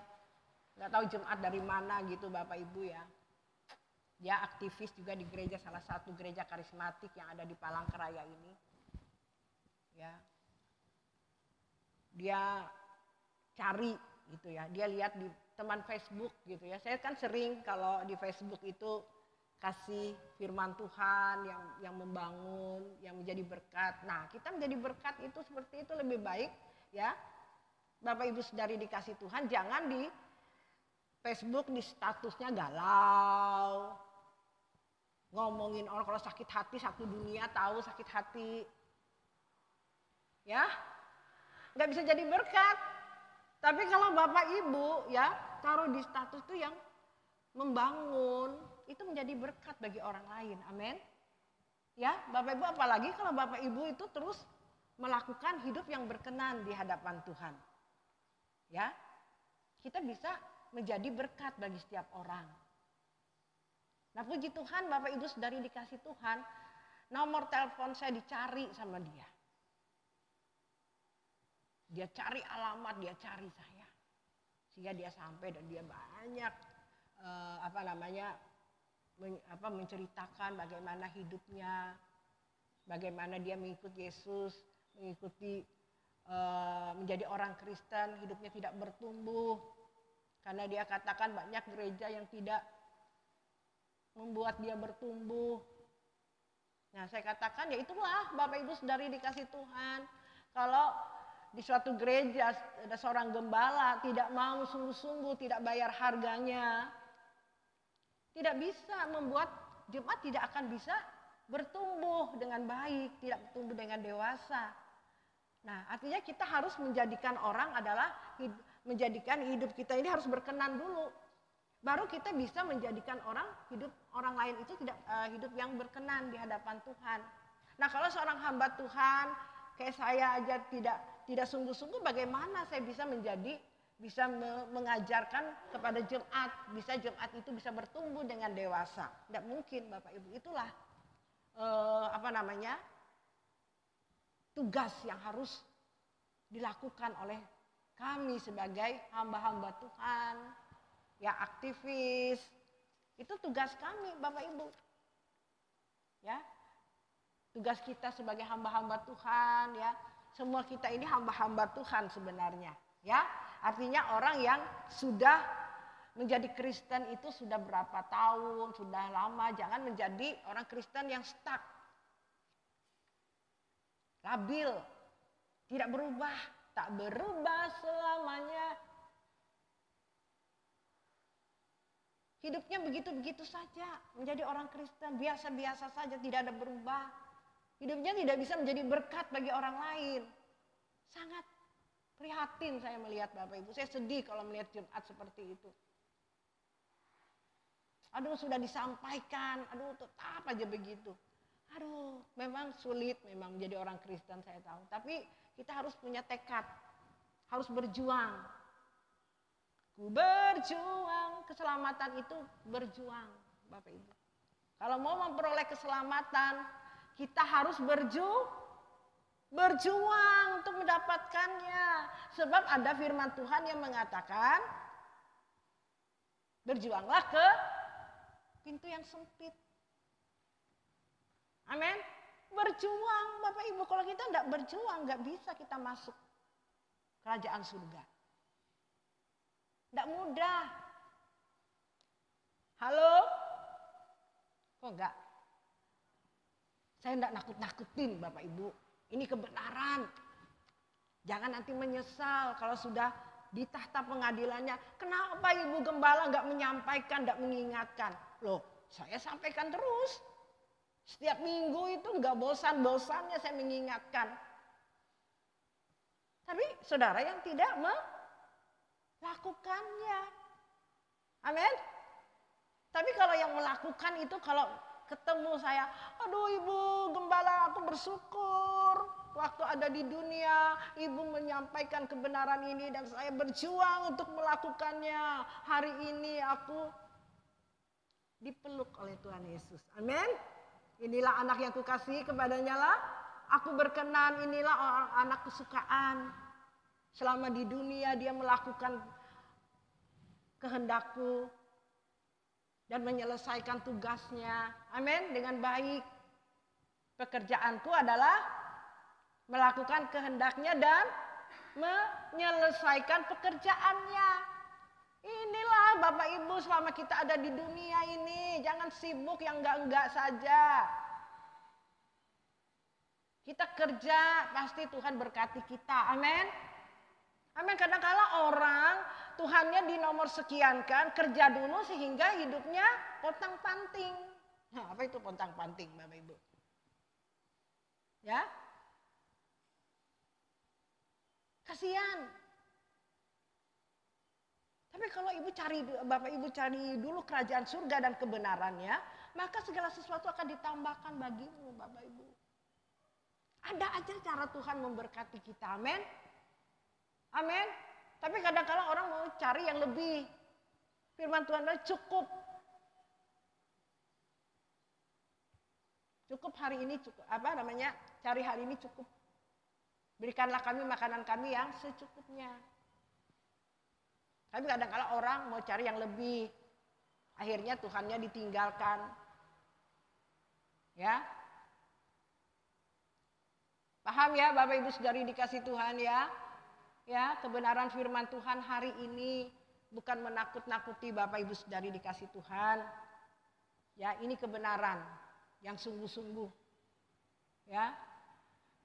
nggak tahu jemaat dari mana gitu Bapak Ibu ya. Dia aktivis juga di gereja, salah satu gereja karismatik yang ada di Palangkaraya ini. Ya, dia cari gitu ya, dia lihat di teman Facebook gitu ya. Saya kan sering kalau di Facebook itu kasih firman Tuhan yang membangun, yang menjadi berkat. Nah, kita menjadi berkat itu seperti itu lebih baik ya. Bapak Ibu Saudari dikasih Tuhan, jangan di Facebook di statusnya galau. Ngomongin orang kalau sakit hati, satu dunia tahu sakit hati. Ya. Nggak bisa jadi berkat. Tapi kalau Bapak Ibu ya taruh di status itu yang membangun, itu menjadi berkat bagi orang lain. Amin. Ya, Bapak Ibu, apalagi kalau Bapak Ibu itu terus melakukan hidup yang berkenan di hadapan Tuhan. Ya. Kita bisa menjadi berkat bagi setiap orang. Nah, puji Tuhan Bapak Ibu Saudari dikasih Tuhan, nomor telepon saya dicari sama dia. Dia cari alamat, dia cari saya. Sehingga dia sampai dan dia banyak menceritakan bagaimana hidupnya, bagaimana dia mengikuti Yesus, mengikuti menjadi orang Kristen, hidupnya tidak bertumbuh. Karena dia katakan banyak gereja yang tidak membuat dia bertumbuh. Nah, saya katakan ya itulah Bapak Ibu Saudari dikasih Tuhan. Kalau di suatu gereja ada seorang gembala tidak mau sungguh-sungguh, tidak bayar harganya, tidak bisa membuat jemaat tidak akan bisa bertumbuh dengan baik, tidak bertumbuh dengan dewasa. Nah, artinya kita harus menjadikan orang adalah menjadikan hidup kita ini harus berkenan dulu. Baru kita bisa menjadikan hidup orang lain itu tidak hidup yang berkenan di hadapan Tuhan. Nah, kalau seorang hamba Tuhan kayak saya aja tidak sungguh-sungguh, bagaimana saya bisa menjadi bisa mengajarkan kepada jemaat, bisa jemaat itu bisa bertumbuh dengan dewasa. Tidak mungkin Bapak Ibu. Itulah tugas yang harus dilakukan oleh kami sebagai hamba-hamba Tuhan, ya aktivis. Itu tugas kami Bapak Ibu. Ya. Tugas kita sebagai hamba-hamba Tuhan, ya. Semua kita ini hamba-hamba Tuhan sebenarnya, ya. Artinya orang yang sudah menjadi Kristen itu sudah berapa tahun, sudah lama. Jangan menjadi orang Kristen yang stuck, labil, tidak berubah, tak berubah selamanya. Hidupnya begitu-begitu saja, menjadi orang Kristen biasa-biasa saja, tidak ada berubah. Hidupnya tidak bisa menjadi berkat bagi orang lain. Sangat prihatin saya melihat Bapak Ibu. Saya sedih kalau melihat jemaat seperti itu. Aduh, sudah disampaikan, aduh tetap aja begitu. Aduh, memang sulit memang menjadi orang Kristen, saya tahu. Tapi kita harus punya tekad, harus berjuang. Ku berjuang, keselamatan itu berjuang Bapak Ibu. Kalau mau memperoleh keselamatan, kita harus berjuang untuk mendapatkannya. Sebab ada firman Tuhan yang mengatakan, berjuanglah ke pintu yang sempit. Amin. Berjuang Bapak Ibu. Kalau kita tidak berjuang, nggak bisa kita masuk kerajaan surga. Tidak mudah. Halo? Kok enggak? Saya tidak nakut-nakutin Bapak Ibu. Ini kebenaran. Jangan nanti menyesal kalau sudah di tahta pengadilannya. Kenapa Ibu Gembala nggak menyampaikan, nggak mengingatkan? Loh, saya sampaikan terus. Setiap minggu itu nggak bosan-bosannya saya mengingatkan. Tapi saudara yang tidak melakukannya. Amin. Tapi kalau yang melakukan itu, kalau ketemu saya, aduh Ibu Gembala, aku bersyukur waktu ada di dunia Ibu menyampaikan kebenaran ini dan saya berjuang untuk melakukannya. Hari ini aku dipeluk oleh Tuhan Yesus. Amin. Inilah anak yang kukasihi, kepadanya lah aku berkenan. Inilah orang anak kesukaan. Selama di dunia dia melakukan kehendakku dan menyelesaikan tugasnya, amin, dengan baik. Pekerjaanku adalah melakukan kehendaknya dan menyelesaikan pekerjaannya. Inilah Bapak Ibu, selama kita ada di dunia ini, jangan sibuk yang enggak-enggak saja. Kita kerja, pasti Tuhan berkati kita, amin. Amin. Kadang-kala orang Tuhannya di nomor sekian kan, kerja dulu sehingga hidupnya pontang-panting. Nah, apa itu pontang-panting Bapak Ibu? Ya? Kasihan. Tapi kalau Bapak Ibu cari dulu kerajaan surga dan kebenarannya, maka segala sesuatu akan ditambahkan bagimu Bapak Ibu. Ada aja cara Tuhan memberkati kita, amin. Amin. Tapi kadang-kadang orang mau cari yang lebih. Firman Tuhan bilang cukup. Cukup hari ini cukup. Cari hari ini cukup. Berikanlah kami makanan kami yang secukupnya. Tapi kadang-kadang orang mau cari yang lebih. Akhirnya Tuhannya ditinggalkan. Ya. Paham ya Bapak Ibu Saudari dikasih Tuhan ya. Ya, kebenaran firman Tuhan hari ini bukan menakut-nakuti Bapak Ibu Saudari dikasih Tuhan. Ya, ini kebenaran yang sungguh-sungguh. Ya.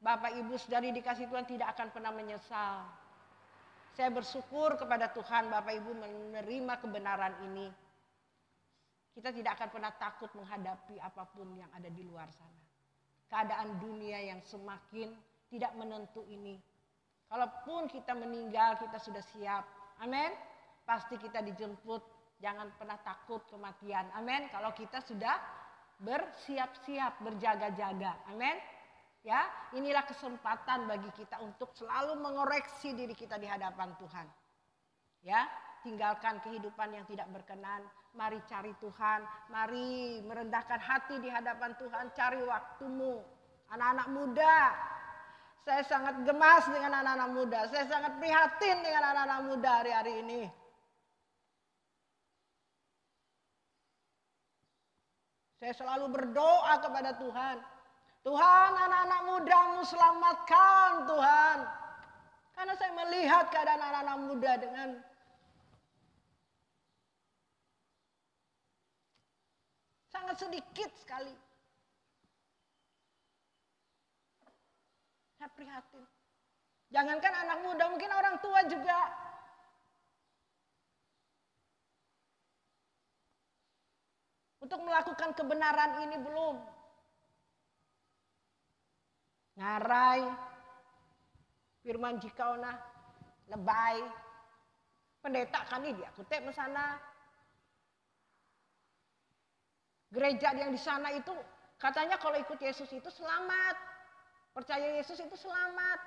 Bapak Ibu Saudari dikasih Tuhan tidak akan pernah menyesal. Saya bersyukur kepada Tuhan Bapak Ibu menerima kebenaran ini. Kita tidak akan pernah takut menghadapi apapun yang ada di luar sana. Keadaan dunia yang semakin tidak menentu ini. Kalaupun kita meninggal, kita sudah siap. Amin. Pasti kita dijemput. Jangan pernah takut kematian. Amin. Kalau kita sudah bersiap-siap, berjaga-jaga. Amin. Ya, inilah kesempatan bagi kita untuk selalu mengoreksi diri kita di hadapan Tuhan. Ya, tinggalkan kehidupan yang tidak berkenan. Mari cari Tuhan, mari merendahkan hati di hadapan Tuhan, cari waktumu. Anak-anak muda, saya sangat gemas dengan anak-anak muda, saya sangat prihatin dengan anak-anak muda hari-hari ini. Saya selalu berdoa kepada Tuhan. Tuhan, anak-anak mudamu selamatkan Tuhan. Karena saya melihat keadaan anak-anak muda dengan sangat sedikit sekali. Saya prihatin. Jangankan anak muda, mungkin orang tua juga. Untuk melakukan kebenaran ini belum. Ngarai, firman jikauna, lebay. Pendeta kan ini dia, kutip sana. Gereja yang di sana itu katanya kalau ikut Yesus itu selamat. Percaya Yesus itu selamat.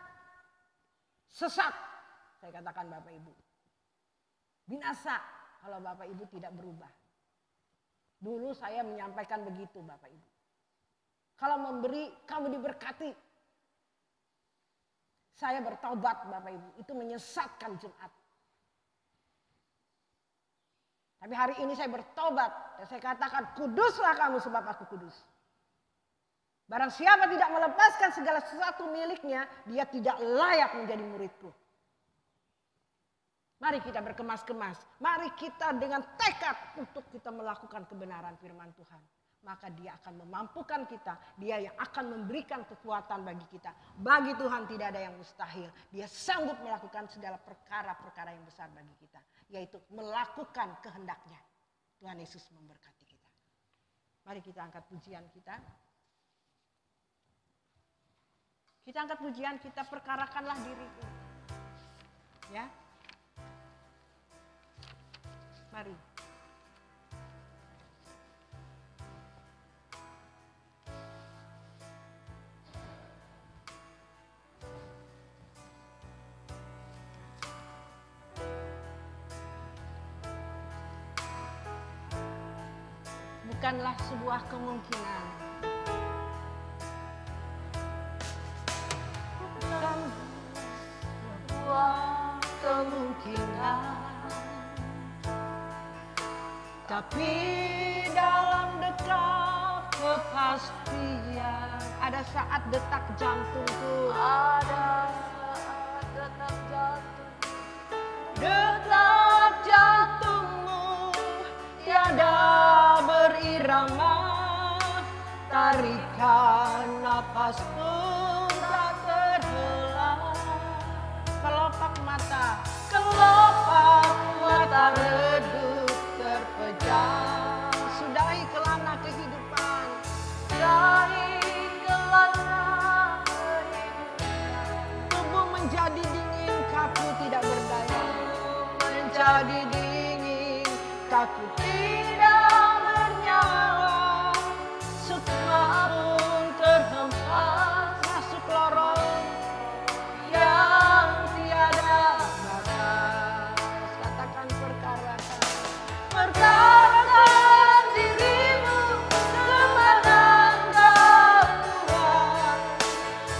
Sesat, saya katakan Bapak Ibu. Binasa kalau Bapak Ibu tidak berubah. Dulu saya menyampaikan begitu Bapak Ibu. Kalau memberi, kamu diberkati. Saya bertobat Bapak Ibu, itu menyesatkan jemaat. Tapi hari ini saya bertobat dan saya katakan kuduslah kamu sebab aku kudus. Barang siapa tidak melepaskan segala sesuatu miliknya, dia tidak layak menjadi muridku. Mari kita berkemas-kemas, mari kita dengan tekad untuk kita melakukan kebenaran firman Tuhan. Maka dia akan memampukan kita, dia yang akan memberikan kekuatan bagi kita. Bagi Tuhan tidak ada yang mustahil, dia sanggup melakukan segala perkara-perkara yang besar bagi kita. Yaitu melakukan kehendaknya. Tuhan Yesus memberkati kita. Mari kita angkat pujian kita. Kita angkat pujian, kita perkarakanlah diriku. Ya. Mari. Bukanlah sebuah kemungkinan. Bukan sebuah kemungkinan. Tapi dalam dekat kepastian. Ada saat detak jantungku. Ada saat detak jantung. Detak jantungmu tiada berirama. Tarikan napas pun tak terhela. Kelopak mata redup terpejam. Sudahi kelana kehidupan. Sudahi kelana kehidupan. Tubuh menjadi dingin, kaku tidak berdaya. Menjadi dingin, kaku tidak bernyawa. Sukma pun terhempas masuk lorong yang tiada batas. Katakan perkarakan dirimu kemana engkau Tuhan.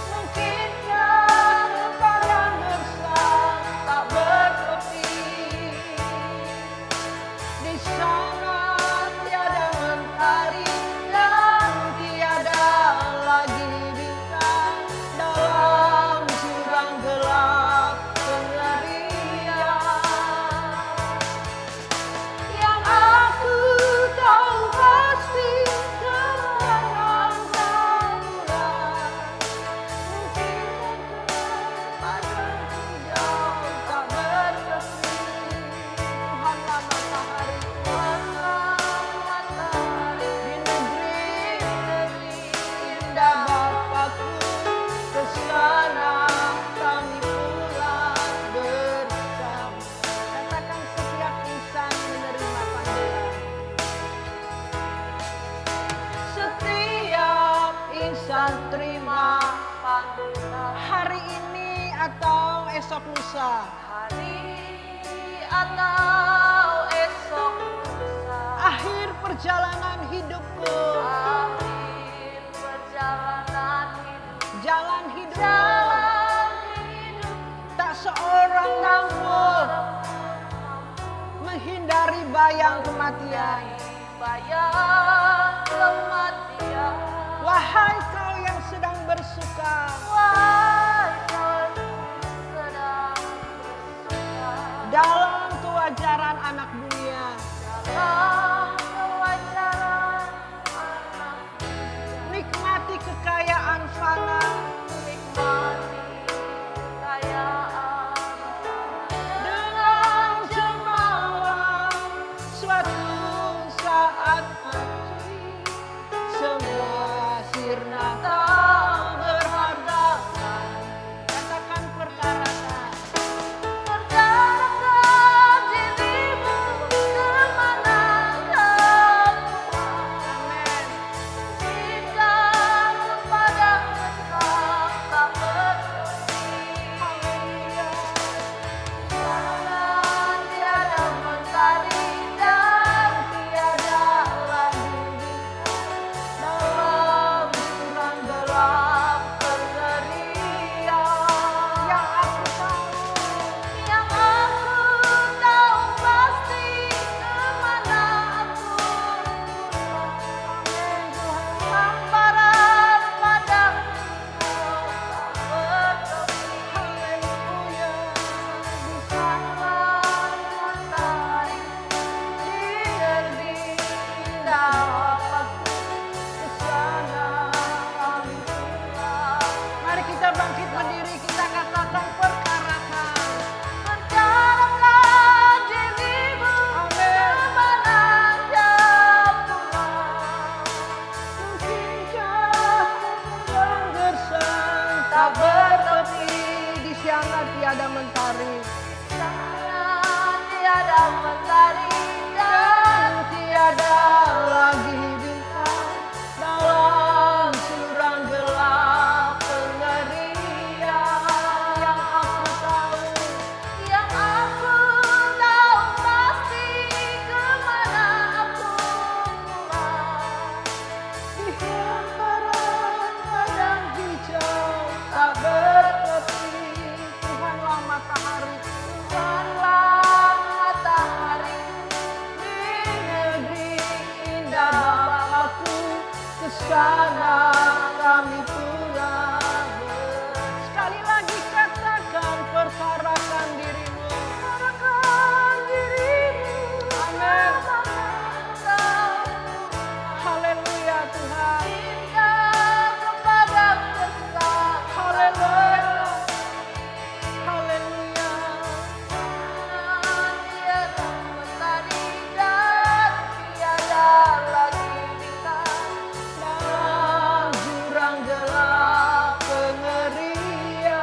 Mungkinkah padang gersang tak bertepi. Di sana tiada mentari dan tiada lagi bintang. Dalam jurang gelap pengerian. Yang aku tahu pasti kemenangan bulan. Mungkin padang hijau tak bertepi. Tuhanlah matahari, Tuhanlah matahari di negeri indah Bapakku. Kesana kami pulang bersama. Katakan setiap insan menerima panggilan. Setiap insan terima panggilan. Hari ini atau esok lusa. Hari atau esok lusa. Akhir perjalanan hidupku, Akhir perjalanan hidup, jalan hidup jalan hidup tak seorang mampu menghindari bayang kematian. bayang kematian. Wahai kau yang sedang bersuka, Wahai kau sedang bersuka dalam kewajaran anak dunia, dalam kewajaran anak nikmati kekayaan fana, nikmati kekayaan dengan jemawan suatu saat nanti semua sirna tak berharga. Katakan perkarakan, percayakan dirimu kemana kau amin. jika kepada kesal tak berhenti. Haleluya. Jangan tiada mentari dan tiada lagi dalam jurang gelap pengerian. Yang aku tahu, Yang aku tahu pasti kemana aku hamparan padang tak bertepi. haleluya. Bukanlah matahari diterbit indah waktu kesana kami pulang. Mari kita bangkit berdiri, kita katakan perkarakan. Percayakan dirimu kemana jauh pulang. Mungkinkah yang gersang Tak bertepi di sana tiada mentari sana tiada mentari dan tiada lagi bintang dalam jurang gelap pengerian. Yang aku tahu pasti kemana aku pulang. Di hamparan padang hijau tak bertepi, Tuhanlah matahari, Tuhanlah matahari di negeri indah Bapakku, kesana kami pulang. Sekali lagi katakan perkarakan dirimu. percayakan dirimu Amin. kemana Haleluya Tuhan. indah kepada kesal. Haleluya. Haleluya. Tiada mentari dan tiada lagi bintang Dalam jurang gelap pengerian.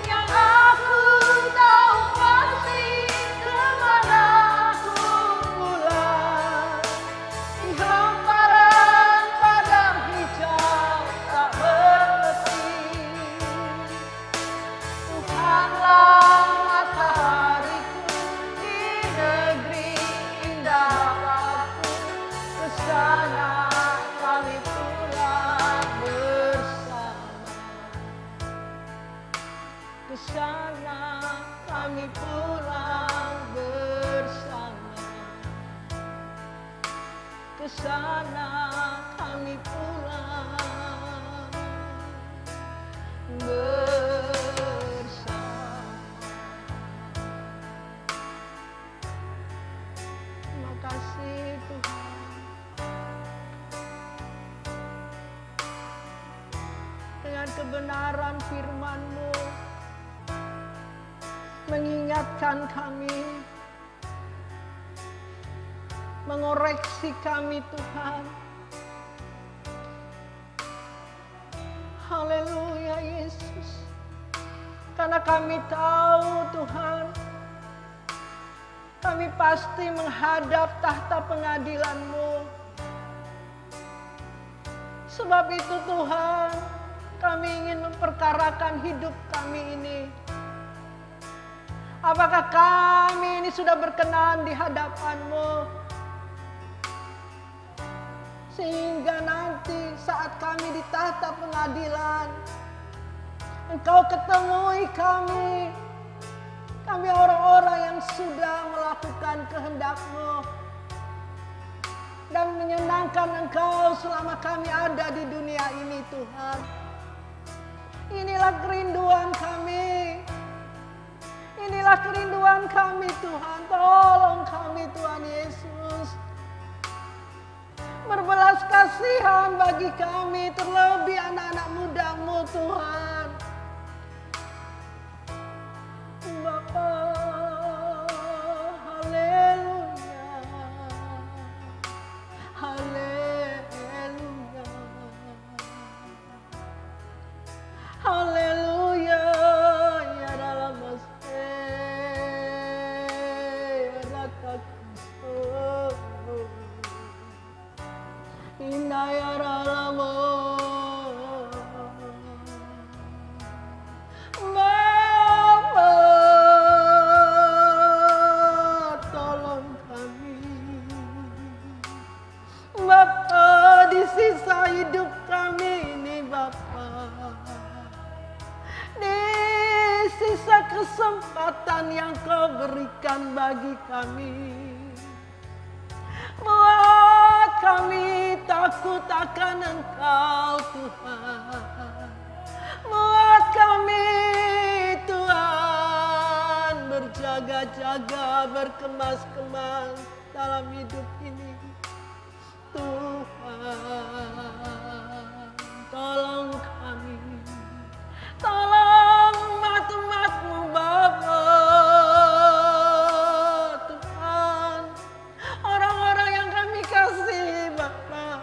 yang aku tahu pasti kemana aku Pulang di hamparan padang hijau tak bertepi. Tuhanlah matahariku di negeri indah Bapakku, kesana kami pulang bersama. Kesana kami pulang bersama. Kesana kami pulang bersama. Terima kasih Tuhan. Dengan kebenaran firman-Mu mengingatkan kami, mengoreksi kami Tuhan. Haleluya Yesus. Karena kami tahu Tuhan, kami pasti menghadap tahta pengadilan-Mu. Sebab itu Tuhan, kami ingin memperkarakan hidup kami ini. Apakah kami ini sudah berkenan di hadapan-Mu? Sehingga nanti saat kami di tahta pengadilan, Engkau ketemui kami. Kami orang-orang yang sudah melakukan kehendak-Mu dan menyenangkan Engkau selama kami ada di dunia ini, Tuhan. Inilah kerinduan kami. Inilah kerinduan kami, Tuhan. Tolong kami, Tuhan Yesus. Berbelas kasihan bagi kami, terlebih anak-anak muda-Mu, Tuhan. Bapa, haleluya, haleluya, haleluya, ya dalam indah ya dalam Bapa, tolong kami. Bapa, di sisa hidup kami ini, Bapa, di sisa kesempatan yang Kau berikan bagi kami, buat kami takut akan Engkau, Tuhan. Buat kami, Tuhan, berjaga-jaga, berkemas-kemas dalam hidup ini. Tuhan, tolong kami. Tolong umat-umat-Mu, Bapa. Tuhan, orang-orang yang kami kasih, Bapa.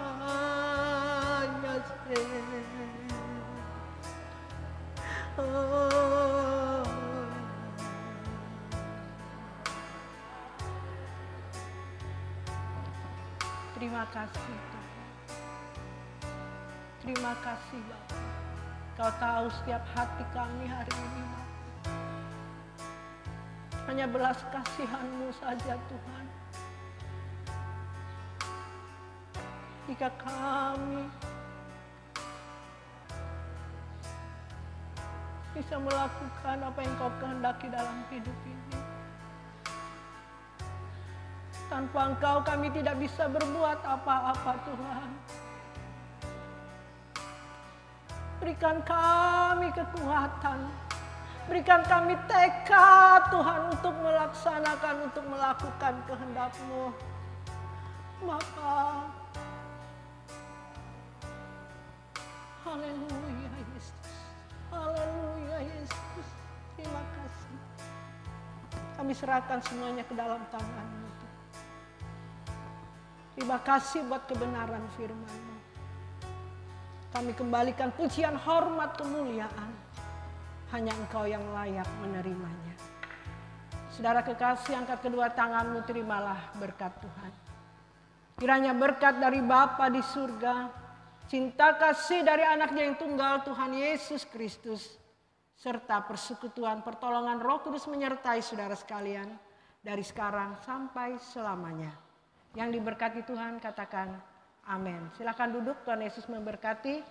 Terima kasih, Tuhan. Terima kasih, Bapa. Kau tahu setiap hati kami hari ini, Bapa. Hanya belas kasihan-Mu saja, Tuhan. Jika kami bisa melakukan apa yang Kau kehendaki dalam hidup ini, tanpa Engkau kami tidak bisa berbuat apa-apa, Tuhan. Berikan kami kekuatan, berikan kami tekad, Tuhan, untuk melaksanakan, untuk melakukan kehendak-Mu, Bapa. Haleluya, Yesus. Haleluya, Yesus. Terima kasih. Kami serahkan semuanya ke dalam tangan-Mu. Terima kasih buat kebenaran firman-Mu. Kami kembalikan pujian, hormat, kemuliaan. Hanya Engkau yang layak menerimanya. Saudara kekasih, angkat kedua tangan-Mu, terimalah berkat Tuhan. Kiranya berkat dari Bapa di surga, cinta kasih dari anaknya yang tunggal Tuhan Yesus Kristus, serta persekutuan pertolongan Roh Kudus menyertai saudara sekalian dari sekarang sampai selamanya. Yang diberkati Tuhan katakan amin. Silakan duduk, Tuhan Yesus memberkati.